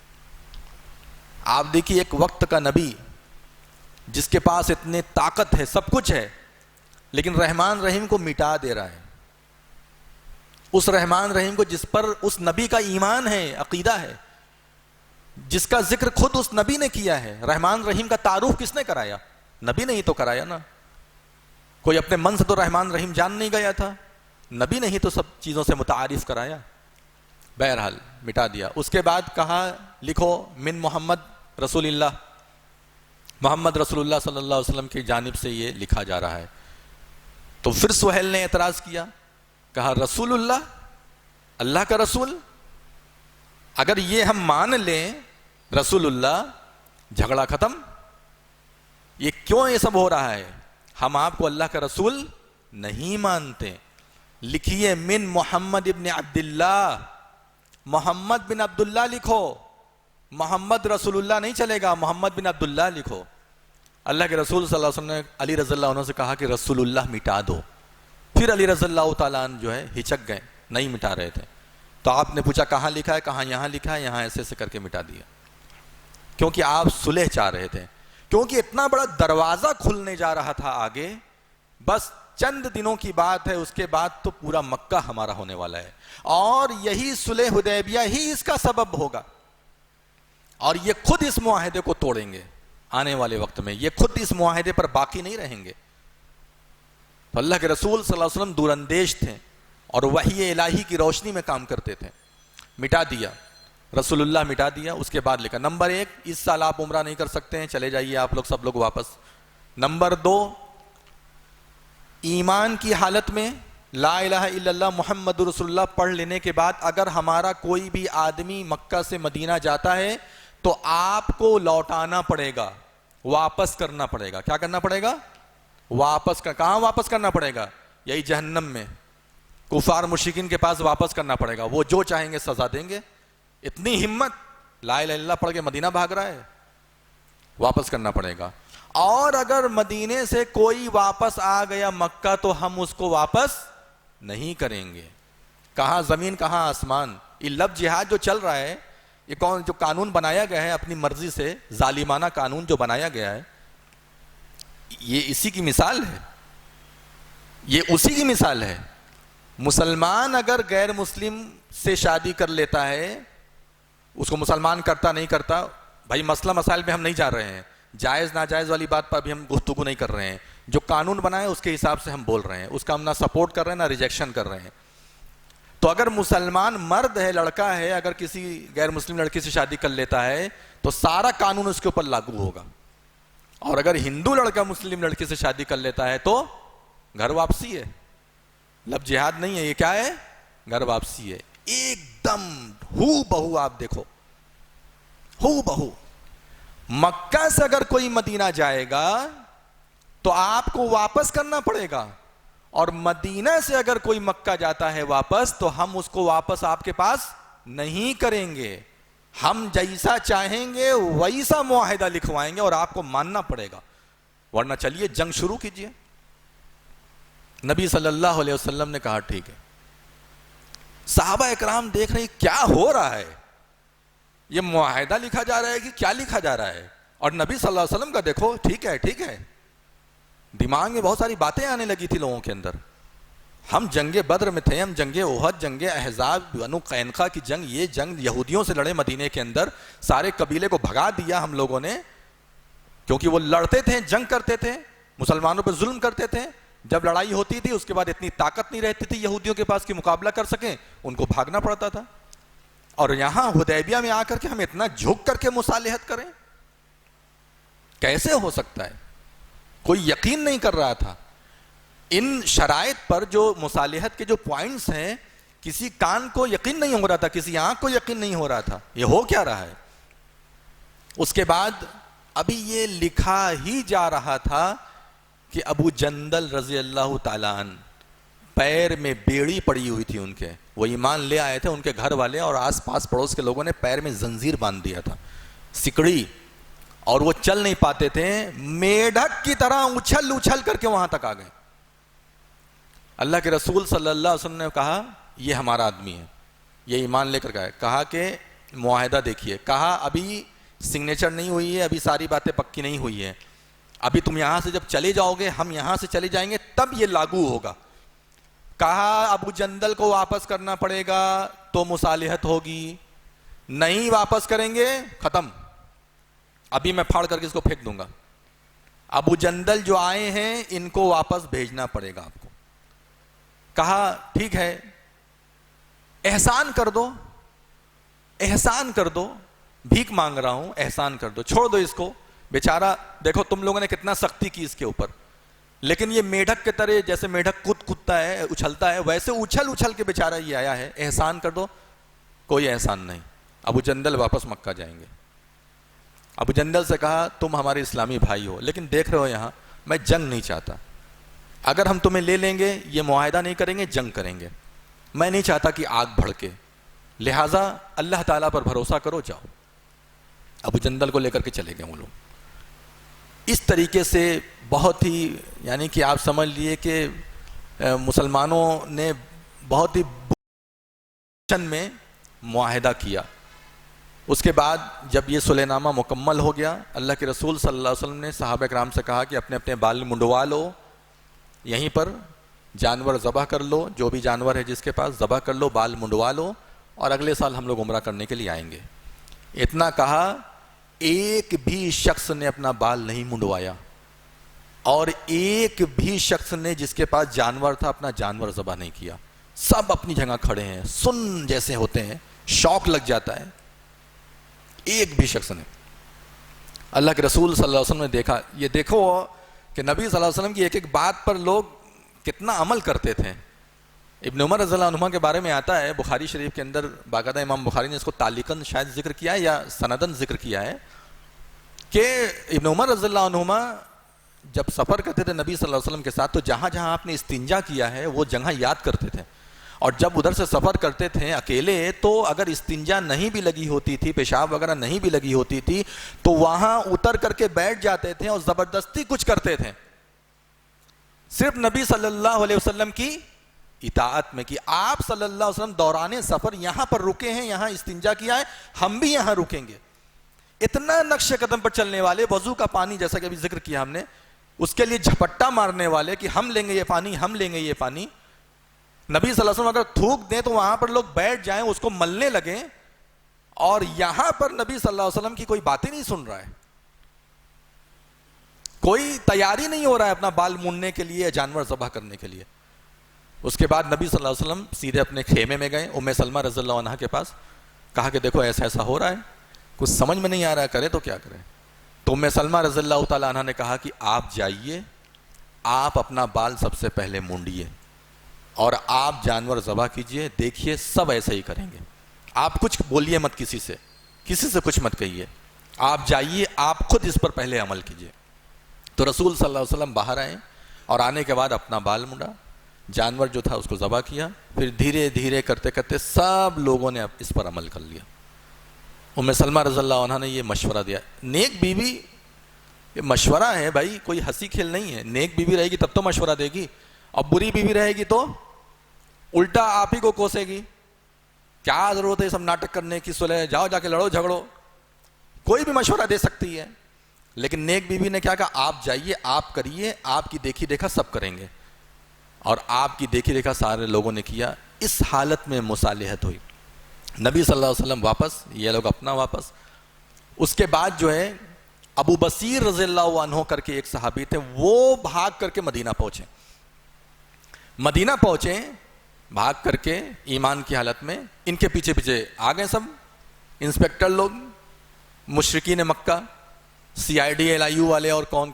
آپ دیکھیے ایک وقت کا نبی جس کے پاس اتنے طاقت ہے, سب کچھ ہے, لیکن رحمان رحیم کو مٹا دے رہا ہے. اس رحمان رحیم کو جس پر اس نبی کا ایمان ہے, عقیدہ ہے, جس کا ذکر خود اس نبی نے کیا ہے. رحمان رحیم کا تعارف کس نے کرایا؟ نبی نے ہی تو کرایا نا. کوئی اپنے من سے تو رحمان رحیم جان نہیں گیا تھا, نبی نے ہی تو سب چیزوں سے متعارف کرایا. بہرحال مٹا دیا. اس کے بعد کہا لکھو من محمد رسول اللہ, محمد رسول اللہ صلی اللہ علیہ وسلم کی جانب سے یہ لکھا جا رہا ہے. تو پھر سہیل نے اعتراض کیا, کہا رسول اللہ, اللہ کا رسول, اگر یہ ہم مان لیں رسول اللہ, جھگڑا ختم. یہ کیوں یہ سب ہو رہا ہے؟ ہم آپ کو اللہ کا رسول نہیں مانتے. لکھیے من محمد ابن عبداللہ, محمد بن عبداللہ لکھو, محمد رسول اللہ نہیں چلے گا, محمد بن عبداللہ لکھو. اللہ کے رسول صلی اللہ علیہ وسلم نے علی رضی اللہ عنہ سے کہا کہ رسول اللہ مٹا دو. پھر علی رضی اللہ تعالیٰ عنہ جو ہے ہچک گئے, نہیں مٹا رہے تھے. تو آپ نے پوچھا کہاں لکھا ہے؟ کہاں یہاں لکھا ہے, یہاں ایسے ایسے کر کے مٹا دیا. کیونکہ آپ صلح چاہ رہے تھے, کیونکہ اتنا بڑا دروازہ کھلنے جا رہا تھا آگے. بس چند دنوں کی بات ہے, اس کے بعد تو پورا مکہ ہمارا ہونے والا ہے, اور یہی صلح حدیبیہ ہی اس کا سبب ہوگا. اور یہ خود اس معاہدے کو توڑیں گے آنے والے وقت میں, یہ خود اس معاہدے پر باقی نہیں رہیں گے. تو اللہ کے رسول صلی اللہ علیہ وسلم دور اندیش تھے اور وحی الہی کی روشنی میں کام کرتے تھے. مٹا دیا, رسول اللہ مٹا دیا. اس کے بعد لکھا نمبر 1, اس سال آپ عمرہ نہیں کر سکتے ہیں, چلے جائیے آپ لوگ سب لوگ واپس. نمبر 2, ایمان کی حالت میں لا الہ الا اللہ محمد رسول اللہ پڑھ لینے کے بعد اگر ہمارا کوئی بھی آدمی مکہ سے مدینہ جاتا ہے تو آپ کو لوٹانا پڑے گا، واپس کرنا پڑے گا. کیا کرنا پڑے گا؟ کہاں واپس کرنا پڑے گا؟ یہی جہنم میں کفار مشرکین کے پاس واپس کرنا پڑے گا. وہ جو چاہیں گے سزا دیں گے. اتنی ہمت، لا الہ الا اللہ پڑھ کے مدینہ بھاگ رہا ہے، واپس کرنا پڑے گا. اور اگر مدینے سے کوئی واپس آ گیا مکہ تو ہم اس کو واپس نہیں کریں گے. کہاں زمین کہاں آسمان. یہ لب جہاد جو چل رہا ہے، یہ جو قانون بنایا گیا ہے اپنی مرضی سے، ظالمانہ قانون جو بنایا گیا ہے، یہ اسی کی مثال ہے. یہ اسی کی مثال ہے. مسلمان اگر غیر مسلم سے شادی کر لیتا ہے، اس کو مسلمان کرتا نہیں کرتا، بھائی مسئلہ مسائل میں ہم نہیں جا رہے ہیں، جائز ناجائز والی بات پر بھی ہم گفتگو نہیں کر رہے ہیں. جو قانون بنا ہے اس کے حساب سے ہم بول رہے ہیں، اس کا ہم نہ سپورٹ کر رہے ہیں نہ ریجیکشن کر رہے ہیں. تو اگر مسلمان مرد ہے، لڑکا ہے، اگر کسی غیر مسلم لڑکی سے شادی کر لیتا ہے تو سارا قانون اس کے اوپر لاگو ہوگا. اور اگر ہندو لڑکا مسلم لڑکی سے شادی کر لیتا ہے تو گھر واپسی ہے. لب جہاد نہیں ہے، یہ کیا ہے؟ گھر واپسی ہے. ایک دم ہو بہو آپ دیکھو، ہو بہو. مکہ سے اگر کوئی مدینہ جائے گا تو آپ کو واپس کرنا پڑے گا، اور مدینہ سے اگر کوئی مکہ جاتا ہے واپس تو ہم اس کو واپس آپ کے پاس نہیں کریں گے. ہم جیسا چاہیں گے ویسا معاہدہ لکھوائیں گے اور آپ کو ماننا پڑے گا، ورنہ چلیے جنگ شروع کیجئے. نبی صلی اللہ علیہ وسلم نے کہا ٹھیک ہے. صحابہ اکرام دیکھ رہے ہیں کیا ہو رہا ہے، یہ معاہدہ لکھا جا رہا ہے کہ کیا لکھا جا رہا ہے. اور نبی صلی اللہ علیہ وسلم کا دیکھو، ٹھیک ہے ٹھیک ہے، دماغ میں بہت ساری باتیں آنے لگی تھی لوگوں کے اندر. ہم جنگ بدر میں تھے، ہم جنگ احد، جنگ احزاب، بنو قینقاع کی جنگ، یہ جنگ یہودیوں سے لڑے مدینے کے اندر، سارے قبیلے کو بھگا دیا ہم لوگوں نے، کیونکہ وہ لڑتے تھے، جنگ کرتے تھے، مسلمانوں پہ ظلم کرتے تھے. جب لڑائی ہوتی تھی اس کے بعد اتنی طاقت نہیں رہتی تھی یہودیوں کے پاس کہ مقابلہ کر سکیں، ان کو بھاگنا پڑتا تھا. اور یہاں حدیبیہ میں آ کر کے ہم اتنا جھک کر کے مصالحت کریں، کیسے ہو سکتا ہے؟ کوئی یقین نہیں کر رہا تھا. ان شرائط پر جو مصالحت کے جو پوائنٹس ہیں، کسی کان کو یقین نہیں ہو رہا تھا، کسی آنکھ کو یقین نہیں ہو رہا تھا یہ ہو کیا رہا ہے. اس کے بعد ابھی یہ لکھا ہی جا رہا تھا کہ ابو جندل رضی اللہ تعالیٰ عنہ، پیر میں بیڑی پڑی ہوئی تھی ان کے، وہ ایمان لے آئے تھے، ان کے گھر والے اور آس پاس پڑوس کے لوگوں نے پیر میں زنجیر باندھ دیا تھا، سکڑی، اور وہ چل نہیں پاتے تھے. میڈک کی طرح اچھل اچھل کر کے وہاں تک آ گئے. اللہ کے رسول صلی اللہ علیہ وسلم نے کہا یہ ہمارا آدمی ہے، یہ ایمان لے کر گئے. کہا کہ معاہدہ دیکھیے. کہا ابھی سگنیچر نہیں ہوئی ہے، ابھی ساری باتیں پکی نہیں ہوئی ہیں، ابھی تم یہاں سے جب چلے جاؤ گے، ہم یہاں سے چلے جائیں گے تب یہ لاگو ہوگا. کہا ابو جندل کو واپس کرنا پڑے گا تو مصالحت ہوگی، نہیں واپس کریں گے ختم، ابھی میں پھاڑ کر کے اس کو پھینک دوں گا. ابو جندل جو آئے ہیں ان کو واپس بھیجنا پڑے گا آپ کو. کہا ٹھیک ہے، احسان کر دو، احسان کر دو، بھیک مانگ رہا ہوں، احسان کر دو، چھوڑ دو اس کو بیچارہ. دیکھو تم لوگوں نے کتنا سختی کی اس کے اوپر، لیکن یہ میڈک کے طرح، جیسے میڈک کودتا ہے اچھلتا ہے، ویسے اچھل اچھل کے بیچارہ یہ آیا ہے، احسان کر دو. کوئی احسان نہیں. ابو جندل واپس مکہ جائیں گے. ابو جندل سے کہا تم ہمارے اسلامی بھائی ہو، لیکن دیکھ رہے ہو یہاں میں جنگ نہیں چاہتا، اگر ہم تمہیں لے لیں گے یہ معاہدہ نہیں کریں گے، جنگ کریں گے، میں نہیں چاہتا کہ آگ بھڑکے، لہٰذا اللہ تعالیٰ پر بھروسہ کرو، جاؤ. ابو جندل کو لے کر کے چلے گئے وہ لوگ. اس طریقے سے بہت ہی، یعنی کہ آپ سمجھ لیے کہ مسلمانوں نے بہت ہی میں معاہدہ کیا. اس کے بعد جب یہ صلح نامہ مکمل ہو گیا، اللہ کے رسول صلی اللہ علیہ وسلم نے صحابہ کرام سے کہا کہ اپنے اپنے بال منڈوا لو، یہیں پر جانور ذبح کر لو، جو بھی جانور ہے جس کے پاس ذبح کر لو، بال منڈوا لو، اور اگلے سال ہم لوگ عمرہ کرنے کے لیے آئیں گے. اتنا کہا، ایک بھی شخص نے اپنا بال نہیں منڈوایا، اور ایک بھی شخص نے جس کے پاس جانور تھا اپنا جانور ذبح نہیں کیا. سب اپنی جگہ کھڑے ہیں، سن جیسے ہوتے ہیں، شوق لگ جاتا ہے. ایک بھی شخص نے. اللہ کے رسول صلی اللہ علیہ وسلم نے دیکھا. یہ دیکھو کہ نبی صلی اللہ علیہ وسلم کی ایک ایک بات پر لوگ کتنا عمل کرتے تھے. ابن عمر رضی اللہ عنہما کے بارے میں آتا ہے بخاری شریف کے اندر، باقاعدہ امام بخاری نے اس کو تعلیقاً شاید ذکر کیا ہے یا سنداً ذکر کیا ہے، کہ ابن عمر رضی اللہ عنہما جب سفر کرتے تھے نبی صلی اللہ علیہ وسلم کے ساتھ تو جہاں جہاں آپ نے استنجا کیا ہے وہ جگہ یاد کرتے تھے، اور جب ادھر سے سفر کرتے تھے اکیلے تو اگر استنجا نہیں بھی لگی ہوتی تھی، پیشاب وغیرہ نہیں بھی لگی ہوتی تھی، تو وہاں اتر کر کے بیٹھ جاتے تھے اور زبردستی کچھ کرتے تھے، صرف نبی صلی اللہ علیہ وسلم کی اطاعت میں، کہ آپ صلی اللہ علیہ وسلم دوران سفر یہاں پر رکے ہیں، یہاں استنجا کیا ہے، ہم بھی یہاں رکیں گے۔ اتنا نقش قدم پر چلنے والے، وضو کا پانی جیسا کہ ابھی ذکر کیا ہم نے، اس کے لیے جھپٹا مارنے والے کہ ہم لیں گے یہ پانی، ہم لیں گے یہ پانی۔ نبی صلی اللہ علیہ وسلم اگر تھوک دیں تو وہاں پر لوگ بیٹھ جائیں، اس کو ملنے لگیں، اور یہاں پر نبی صلی اللہ علیہ وسلم کی کوئی باتیں نہیں سن رہا ہے، کوئی تیاری نہیں ہو رہا ہے اپنا بال موننے کے لیے، جانور ذبح کرنے کے لیے۔ اس کے بعد نبی صلی اللہ علیہ وسلم سیدھے اپنے خیمے میں گئے ام سلمہ رضی اللہ عنہا کے پاس، کہا کہ دیکھو ایسا ایسا ہو رہا ہے، کچھ سمجھ میں نہیں آ رہا ہے، کرے تو کیا کریں؟ تو ام سلمہ رضی اللہ تعالی عنہا نے کہا کہ آپ جائیے، آپ اپنا بال سب سے پہلے مونڈیے اور آپ جانور ذبح کیجئے، دیکھیے سب ایسے ہی کریں گے، آپ کچھ بولیے مت کسی سے کچھ مت کہیے، آپ جائیے، آپ خود اس پر پہلے عمل کیجئے۔ تو رسول صلی اللہ علیہ وسلم باہر آئے اور آنے کے بعد اپنا بال مونڈا، جانور جو تھا اس کو ذبح کیا، پھر دھیرے دھیرے کرتے کرتے سب لوگوں نے اس پر عمل کر لیا۔ ام سلمہ رضی اللہ عنہ نے یہ مشورہ دیا۔ نیک بیوی یہ مشورہ ہے بھائی، کوئی ہنسی کھیل نہیں ہے، نیک بیوی رہے گی تب تو مشورہ دے گی، اور بری بیوی رہے گی تو الٹا آپ ہی کو کوسے گی، کیا ضرورت ہے سب ناٹک کرنے کی، صلح جاؤ جا کے لڑو جھگڑو، کوئی بھی مشورہ دے سکتی ہے، لیکن نیک بیوی نے کیا کہا، آپ جائیے، آپ کریے، آپ کی دیکھی دیکھا سب کریں گے، اور آپ کی دیکھی دیکھا سارے لوگوں نے کیا۔ اس حالت میں مصالحت ہوئی، نبی صلی اللہ علیہ وسلم واپس، یہ لوگ اپنا واپس۔ اس کے بعد جو ہے ابو بصیر رضی اللہ عنہ کر کے ایک صحابی تھے، وہ بھاگ کر کے مدینہ پہنچے، بھاگ کر کے ایمان کی حالت میں، ان کے پیچھے پیچھے آ گئے سب انسپیکٹر لوگ، مشرکین مکہ، CID والے اور کون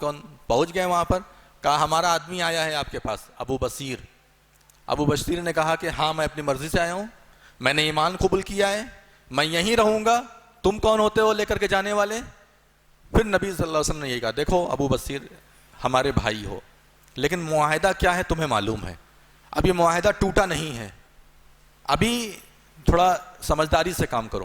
پہنچ گئے وہاں پر، کہا ہمارا آدمی آیا ہے آپ کے پاس، ابو بصیر نے کہا کہ ہاں میں اپنی مرضی سے آیا ہوں، میں نے ایمان قبول کیا ہے، میں یہیں رہوں گا، تم کون ہوتے ہو لے کر کے جانے والے؟ پھر نبی صلی اللہ علیہ وسلم نے یہ کہا، دیکھو ابو بصیر ہمارے بھائی ہو، لیکن معاہدہ کیا ہے تمہیں معلوم ہے، اب یہ معاہدہ ٹوٹا نہیں ہے، ابھی تھوڑا سمجھداری سے کام کرو۔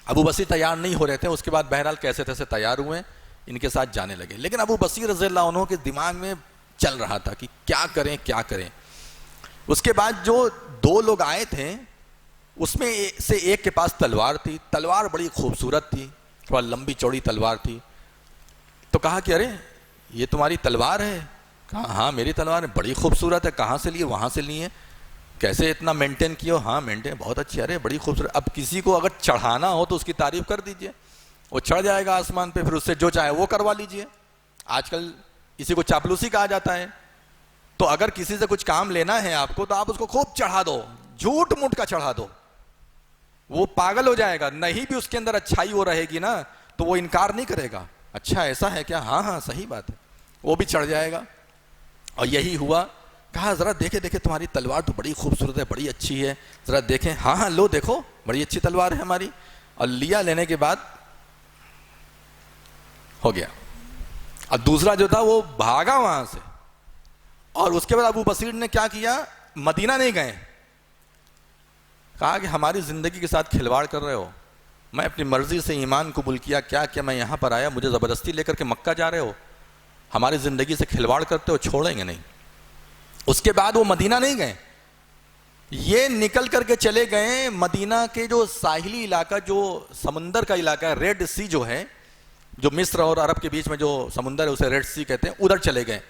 ابو بصیر تیار نہیں ہو رہے تھے، اس کے بعد بہرحال کیسے تیسے تیار ہوئے، ان کے ساتھ جانے لگے، لیکن ابو بصیر رضی اللہ عنہ کے دماغ میں چل رہا تھا کہ کیا کریں۔ اس کے بعد جو دو لوگ آئے تھے اس میں سے ایک کے پاس تلوار تھی، تلوار بڑی خوبصورت تھی، تھوڑا لمبی چوڑی تلوار تھی، تو کہا کہ ارے یہ تمہاری تلوار ہے؟ کہا ہاں میری تلوار ہے، بڑی خوبصورت ہے، کہاں سے لیے؟ وہاں سے لیے۔ کیسے اتنا مینٹین کیے ہو؟ ہاں مینٹین بہت اچھی، ارے بڑی خوبصورت۔ اب کسی کو اگر چڑھانا ہو تو اس کی تعریف کر دیجئے، وہ چڑھ جائے گا آسمان پہ، پھر اس سے جو چاہے وہ کروا لیجئے۔ آج کل اسی کو چاپلوسی کہا جاتا ہے، تو اگر کسی سے کچھ کام لینا ہے آپ کو تو آپ اس کو خوب چڑھا دو، جھوٹ موٹ کا چڑھا دو، وہ پاگل ہو جائے گا، نہیں بھی اس کے اندر اچھائی وہ رہے گی نا تو وہ انکار نہیں کرے گا، اچھا ایسا ہے کیا، ہاں صحیح بات ہے، وہ بھی چڑھ جائے گا۔ اور یہی ہوا، کہا ذرا دیکھے تمہاری تلوار تو بڑی خوبصورت ہے، بڑی اچھی ہے، ذرا دیکھیں، ہاں لو دیکھو بڑی اچھی تلوار ہے ہماری، اور لیا، لینے کے بعد ہو گیا۔ اور دوسرا جو تھا وہ بھاگا وہاں سے، اور اس کے بعد ابو بصیر نے کیا کیا، مدینہ نہیں گئے، کہا کہ ہماری زندگی کے ساتھ کھلواڑ کر رہے ہو، میں اپنی مرضی سے ایمان قبول کیا، کیا میں یہاں پر آیا، مجھے زبردستی لے کر کے مکہ جا رہے ہو، ہماری زندگی سے کھلواڑ کرتے ہو، چھوڑیں گے نہیں۔ اس کے بعد وہ مدینہ نہیں گئے، یہ نکل کر کے چلے گئے مدینہ کے جو ساحلی علاقہ، جو سمندر کا علاقہ ہے، ریڈ سی جو ہے، جو مصر اور عرب کے بیچ میں جو سمندر ہے اسے ریڈ سی کہتے ہیں، ادھر چلے گئے۔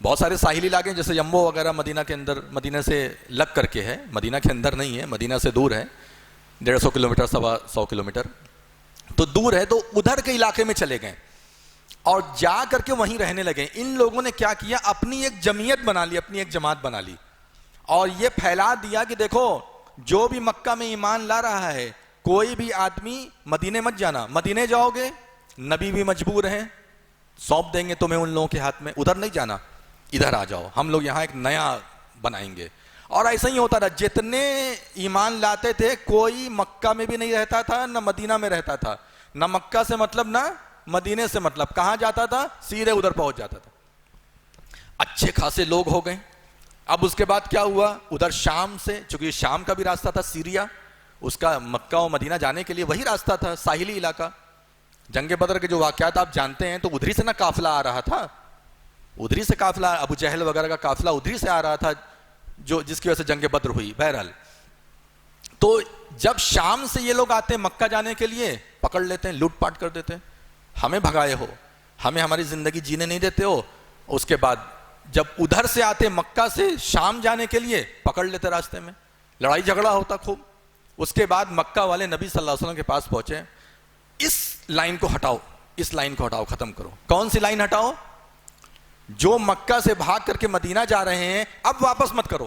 بہت سارے ساحلی علاقے جیسے یمبو وغیرہ مدینہ کے اندر، مدینہ سے لگ کر کے ہے، مدینہ کے اندر نہیں ہے، مدینہ سے دور ہے، 150 کلومیٹر 125 کلومیٹر تو دور ہے، تو ادھر کے علاقے میں چلے گئے اور جا کر کے وہیں رہنے لگے۔ ان لوگوں نے کیا کیا، اپنی ایک جمعیت بنا لی، اپنی ایک جماعت بنا لی، اور یہ پھیلا دیا کہ دیکھو جو بھی مکہ میں ایمان لا رہا ہے، کوئی بھی آدمی مدینے مت جانا، مدینے جاؤ گے نبی بھی مجبور ہیں، سونپ دیں گے تمہیں ان لوگوں کے ہاتھ میں، ادھر نہیں جانا، ادھر آ جاؤ، ہم لوگ یہاں ایک نیا بنائیں گے۔ اور ایسا ہی ہوتا تھا، جتنے ایمان لاتے تھے کوئی مکہ میں بھی نہیں رہتا تھا نہ مدینہ میں رہتا تھا، نہ مکہ سے مطلب نہ مدینے سے مطلب، کہاں جاتا تھا؟ سیدھے ادھر پہنچ جاتا تھا۔ اچھے خاصے لوگ ہو گئے۔ اب اس کے بعد کیا ہوا؟ ادھر شام سے، چونکہ شام کا بھی راستہ تھا سیریا، اس کا مکہ و مدینہ جانے کے لیے وہی راستہ تھا، ساحلی علاقہ۔ جنگ بدر کے جو واقعات آپ جانتے ہیں تو ادھری سے نہ قافلہ آ رہا تھا، ادھری سے قافلہ، ابو جہل وغیرہ کا قافلہ ادھری سے آ رہا تھا، جس کی وجہ سے جنگ بدر ہوئی۔ بہرحال تو جب شام سے یہ لوگ آتے ہیں مکہ جانے کے لیے، پکڑ لیتے ہیں، لوٹ پاٹ کر دیتے ہیں، ہمیں بھگائے ہو، ہمیں ہماری زندگی جینے نہیں دیتے ہو۔ اس کے بعد جب ادھر سے آتے مکہ سے شام جانے کے لیے، پکڑ لیتے راستے میں، لڑائی جھگڑا ہوتا خوب۔ اس کے بعد مکہ والے نبی صلی اللہ علیہ وسلم کے پاس پہنچے، اس لائن کو ہٹاؤ، اس لائن کو ہٹاؤ، ختم کرو۔ کون سی لائن ہٹاؤ؟ جو مکہ سے بھاگ کر کے مدینہ جا رہے ہیں اب واپس مت کرو،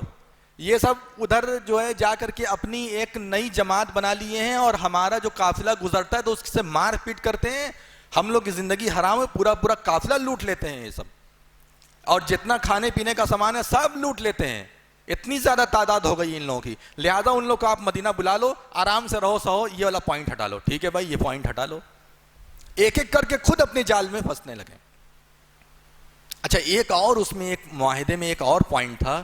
یہ سب ادھر جو ہے جا کر کے اپنی ایک نئی جماعت بنا لیے ہیں، اور ہمارا جو قافلہ گزرتا ہے تو اس سے مار پیٹ کرتے ہیں، ہم لوگ کی زندگی حرام ہے، پورا پورا قافلہ لوٹ لیتے ہیں یہ سب، اور جتنا کھانے پینے کا سامان ہے سب لوٹ لیتے ہیں۔ اتنی زیادہ تعداد ہو گئی ان لوگوں کی، لہذا ان لوگ کو آپ مدینہ بلا لو، آرام سے رہو سہو، یہ والا پوائنٹ ہٹا لو۔ ٹھیک ہے بھائی، یہ پوائنٹ ہٹا لو۔ ایک ایک کر کے خود اپنے جال میں پھنسنے لگے۔ اچھا، ایک اور اس میں ایک معاہدے میں ایک اور پوائنٹ تھا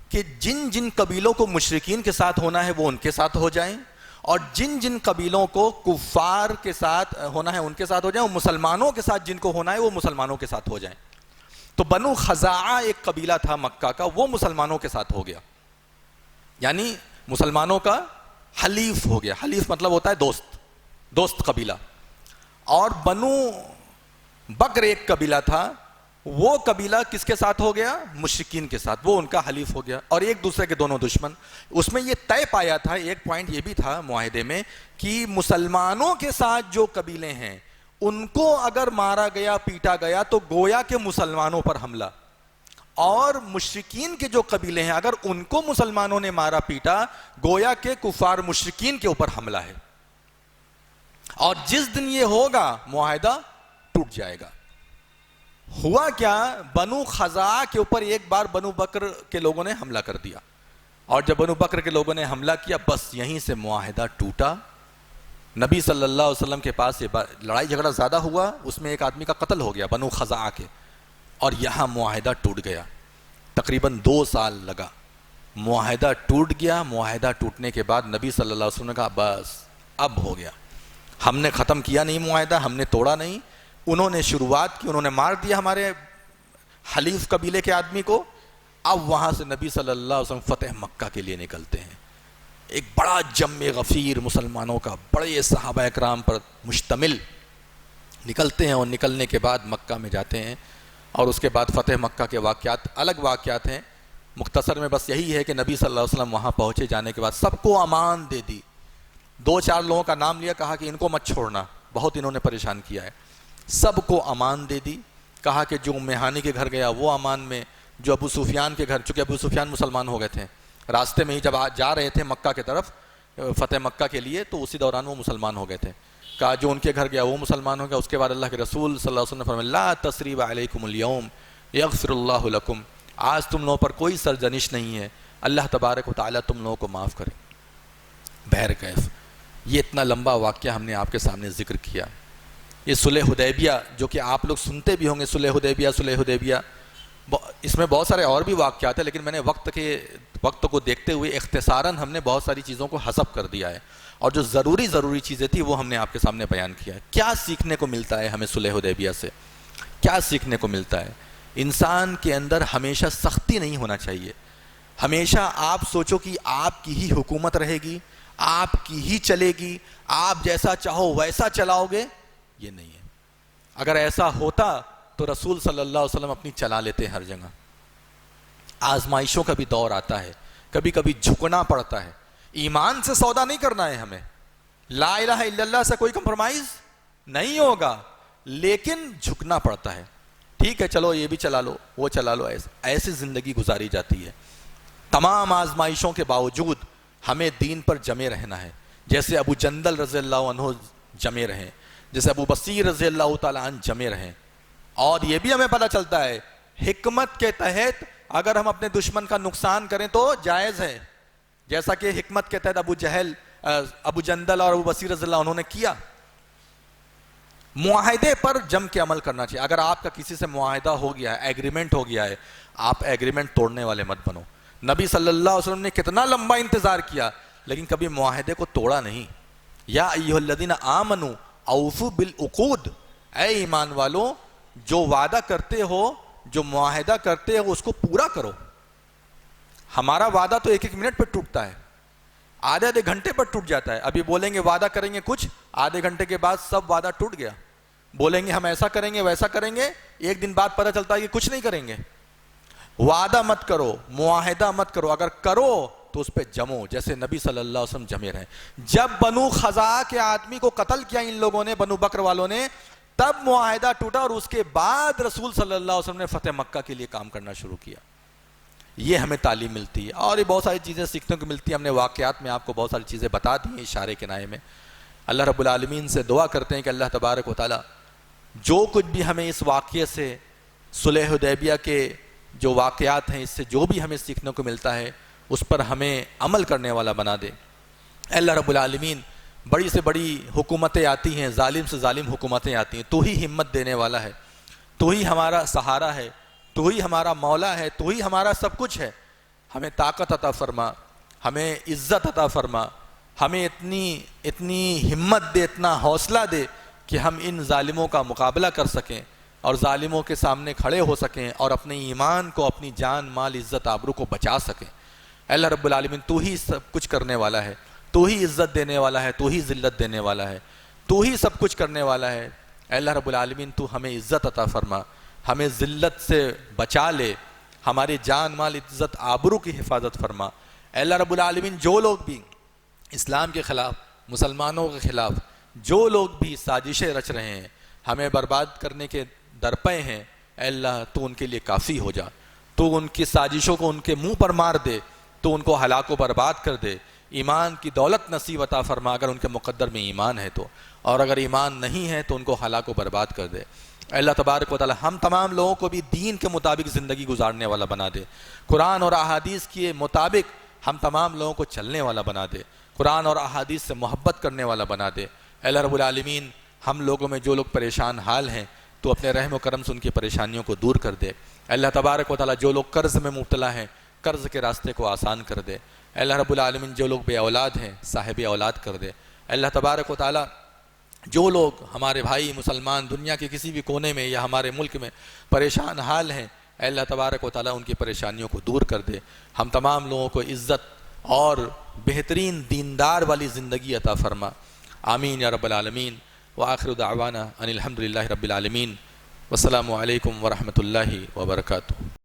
کہ جن جن قبیلوں کو مشرکین کے ساتھ ہونا ہے وہ ان کے ساتھ ہو جائیں، اور جن جن قبیلوں کو کفار کے ساتھ ہونا ہے ان کے ساتھ ہو جائیں، اور مسلمانوں کے ساتھ جن کو ہونا ہے وہ مسلمانوں کے ساتھ ہو جائیں۔ تو بنو خزاعہ ایک قبیلہ تھا مکہ کا، وہ مسلمانوں کے ساتھ ہو گیا، یعنی مسلمانوں کا حلیف ہو گیا۔ حلیف مطلب ہوتا ہے دوست، دوست قبیلہ۔ اور بنو بکر ایک قبیلہ تھا، وہ قبیلہ کس کے ساتھ ہو گیا؟ مشرکین کے ساتھ، وہ ان کا حلیف ہو گیا، اور ایک دوسرے کے دونوں دشمن۔ اس میں یہ طے پایا تھا، ایک پوائنٹ یہ بھی تھا معاہدے میں کہ مسلمانوں کے ساتھ جو قبیلے ہیں ان کو اگر مارا گیا، پیٹا گیا تو گویا کہ مسلمانوں پر حملہ، اور مشرکین کے جو قبیلے ہیں اگر ان کو مسلمانوں نے مارا پیٹا گویا کہ کفار مشرکین کے اوپر حملہ ہے، اور جس دن یہ ہوگا معاہدہ ٹوٹ جائے گا۔ ہوا کیا؟ بنو خزاعہ کے اوپر ایک بار بنو بکر کے لوگوں نے حملہ کر دیا، اور جب بنو بکر کے لوگوں نے حملہ کیا بس یہیں سے معاہدہ ٹوٹا۔ نبی صلی اللہ علیہ وسلم کے پاس لڑائی جھگڑا زیادہ ہوا، اس میں ایک آدمی کا قتل ہو گیا بنو خزاعہ کے، اور یہاں معاہدہ ٹوٹ گیا۔ تقریباً 2 سال لگا، معاہدہ ٹوٹ گیا۔ معاہدہ ٹوٹنے کے بعد نبی صلی اللہ علیہ وسلم نے کہا بس اب ہو گیا، ہم نے ختم کیا نہیں معاہدہ، ہم نے توڑا نہیں، انہوں نے شروعات کی، انہوں نے مار دیا ہمارے حلیف قبیلے کے آدمی کو، اب وہاں سے نبی صلی اللہ علیہ وسلم فتح مکہ کے لیے نکلتے ہیں۔ ایک بڑا جم غفیر مسلمانوں کا، بڑے صحابہ اکرام پر مشتمل، نکلتے ہیں، اور نکلنے کے بعد مکہ میں جاتے ہیں، اور اس کے بعد فتح مکہ کے واقعات الگ واقعات ہیں۔ مختصر میں بس یہی ہے کہ نبی صلی اللہ علیہ وسلم وہاں پہنچے جانے کے بعد سب کو امان دے دی، 2-4 لوگوں کا نام لیا، کہا کہ ان کو مت چھوڑنا، بہت انہوں نے پریشان کیا ہے، سب کو امان دے دی۔ کہا کہ جو میہانی کے گھر گیا وہ امان میں، جو ابو سفیان کے گھر، چونکہ ابو سفیان مسلمان ہو گئے تھے، راستے میں ہی جب جا رہے تھے مکہ کی طرف فتح مکہ کے لیے تو اسی دوران وہ مسلمان ہو گئے تھے، کہا جو ان کے گھر گیا وہ مسلمان ہو گیا۔ اس کے بعد اللہ کے رسول صلی اللہ علیہ وسلم نے فرمایا لا تثریب علیکم اليوم یغفر اللہ لکم، آج تم لوگوں پر کوئی سرزنش نہیں ہے، اللہ تبارک و تعالیٰ تم لوگوں کو معاف کرے۔ بہرکیف یہ اتنا لمبا واقعہ ہم نے آپ کے سامنے ذکر کیا۔ یہ صلح حدیبیہ جو کہ آپ لوگ سنتے بھی ہوں گے، صلح حدیبیہ، اس میں بہت سارے اور بھی واقعات ہیں، لیکن میں نے وقت کو دیکھتے ہوئے اختصاراً ہم نے بہت ساری چیزوں کو حذف کر دیا ہے، اور جو ضروری چیزیں تھیں وہ ہم نے آپ کے سامنے بیان کیا ہے۔ کیا سیکھنے کو ملتا ہے ہمیں صلح حدیبیہ سے؟ کیا سیکھنے کو ملتا ہے؟ انسان کے اندر ہمیشہ سختی نہیں ہونا چاہیے، ہمیشہ آپ سوچو کہ آپ کی ہی حکومت رہے گی، آپ کی ہی چلے گی، آپ جیسا چاہو ویسا چلاؤ گے، یہ نہیں ہے۔ اگر ایسا ہوتا تو رسول صلی اللہ علیہ وسلم اپنی چلا لیتے ہر جگہ۔ آزمائشوں کا بھی دور آتا ہے، کبھی کبھی جھکنا پڑتا ہے، ایمان سے سودا نہیں کرنا ہے ہمیں، لا الہ الا اللہ سے کوئی کمپرومائز نہیں ہوگا، لیکن جھکنا پڑتا ہے۔ ٹھیک ہے چلو یہ بھی چلا لو وہ چلا لو، ایسی زندگی گزاری جاتی ہے۔ تمام آزمائشوں کے باوجود ہمیں دین پر جمے رہنا ہے، جیسے ابو جندل رضی اللہ عنہ جمے رہیں، جیسے ابو بصیر رضی اللہ تعالیٰ عنہ جمے رہیں۔ اور یہ بھی ہمیں پتہ چلتا ہے حکمت کے تحت اگر ہم اپنے دشمن کا نقصان کریں تو جائز ہے، جیسا کہ حکمت کے تحت ابو جندل اور ابو بصیر رضی اللہ انہوں نے کیا۔ معاہدے پر جم کے عمل کرنا چاہیے۔ اگر آپ کا کسی سے معاہدہ ہو گیا ہے، ایگریمنٹ ہو گیا ہے، آپ ایگریمنٹ توڑنے والے مت بنو۔ نبی صلی اللہ علیہ وسلم نے کتنا لمبا انتظار کیا لیکن کبھی معاہدے کو توڑا نہیں۔ یا ایھا الذین آمنوا اوفوا بالعقود، اے ایمان والو جو وعدہ کرتے ہو، جو معاہدہ کرتے ہو اس کو پورا کرو۔ ہمارا وعدہ تو ایک ایک منٹ پہ ٹوٹتا ہے، آدھے آدھے گھنٹے پر ٹوٹ جاتا ہے۔ ابھی بولیں گے وعدہ کریں گے کچھ، آدھے گھنٹے کے بعد سب وعدہ ٹوٹ گیا۔ بولیں گے ہم ایسا کریں گے ویسا کریں گے، ایک دن بعد پتہ چلتا ہے کہ کچھ نہیں کریں گے۔ وعدہ مت کرو، معاہدہ مت کرو، اگر کرو تو اس پہ جمو، جیسے نبی صلی اللہ علیہ وسلم جمے رہے۔ جب بنو خزاعہ کے آدمی کو قتل کیا ان لوگوں نے، بنو بکر والوں نے، تب معاہدہ ٹوٹا اور اس کے بعد رسول صلی اللہ علیہ وسلم نے فتح مکہ کے لیے کام کرنا شروع کیا۔ یہ ہمیں تعلیم ملتی ہے، اور یہ بہت ساری چیزیں سیکھنے کو ملتی ہیں۔ ہم نے واقعات میں آپ کو بہت ساری چیزیں بتا دی ہیں اشارے کنائے میں۔ اللہ رب العالمین سے دعا کرتے ہیں کہ اللہ تبارک و تعالی جو کچھ بھی ہمیں اس واقعے سے، صلح حدیبیہ کے جو واقعات ہیں، اس سے جو بھی ہمیں سیکھنے کو ملتا ہے اس پر ہمیں عمل کرنے والا بنا دے۔ اللہ رب العالمین بڑی سے بڑی حکومتیں آتی ہیں، ظالم سے ظالم حکومتیں آتی ہیں، تو ہی ہمت دینے والا ہے، تو ہی ہمارا سہارا ہے، تو ہی ہمارا مولا ہے، تو ہی ہمارا سب کچھ ہے۔ ہمیں طاقت عطا فرما، ہمیں عزت عطا فرما، ہمیں اتنی ہمت دے، اتنا حوصلہ دے کہ ہم ان ظالموں کا مقابلہ کر سکیں اور ظالموں کے سامنے کھڑے ہو سکیں اور اپنے ایمان کو، اپنی جان مال عزت آبرو کو بچا سکیں۔ اللہ رب العالمین تو ہی سب کچھ کرنے والا ہے، تو ہی عزت دینے والا ہے، تو ہی ذلت دینے والا ہے، تو ہی سب کچھ کرنے والا ہے۔ اللہ رب العالمین تو ہمیں عزت عطا فرما، ہمیں ذلت سے بچا لے، ہماری جان مال عزت آبرو کی حفاظت فرما۔ اللہ رب العالمین جو لوگ بھی اسلام کے خلاف، مسلمانوں کے خلاف جو لوگ بھی سازشیں رچ رہے ہیں، ہمیں برباد کرنے کے درپے ہیں، اے اللہ تو ان کے لیے کافی ہو جا، تو ان کی سازشوں کو ان کے منہ پر مار دے، تو ان کو ہلاک و برباد کر دے۔ ایمان کی دولت نصیب عطا فرما اگر ان کے مقدر میں ایمان ہے تو، اور اگر ایمان نہیں ہے تو ان کو ہلاک و برباد کر دے۔ اللہ تبارک و تعالی ہم تمام لوگوں کو بھی دین کے مطابق زندگی گزارنے والا بنا دے، قرآن اور احادیث کے مطابق ہم تمام لوگوں کو چلنے والا بنا دے، قرآن اور احادیث سے محبت کرنے والا بنا دے۔ اللہ رب العالمین ہم لوگوں میں جو لوگ پریشان حال ہیں تو اپنے رحم و کرم سے ان کی پریشانیوں کو دور کر دے۔ اللہ تبارک و تعالی جو لوگ قرض میں مبتلا ہیں، قرض کے راستے کو آسان کر دے۔ اللہ رب العالمین جو لوگ بے اولاد ہیں، صاحب اولاد کر دے۔ اللہ تبارک و تعالی جو لوگ ہمارے بھائی مسلمان دنیا کے کسی بھی کونے میں یا ہمارے ملک میں پریشان حال ہیں، اللہ تبارک و تعالی ان کی پریشانیوں کو دور کر دے۔ ہم تمام لوگوں کو عزت اور بہترین دیندار والی زندگی عطا فرما، آمین یا رب العالمین۔ وآخر دعوانا ان الحمد للہ رب العالمین، والسلام علیکم ورحمۃ اللہ وبرکاتہ۔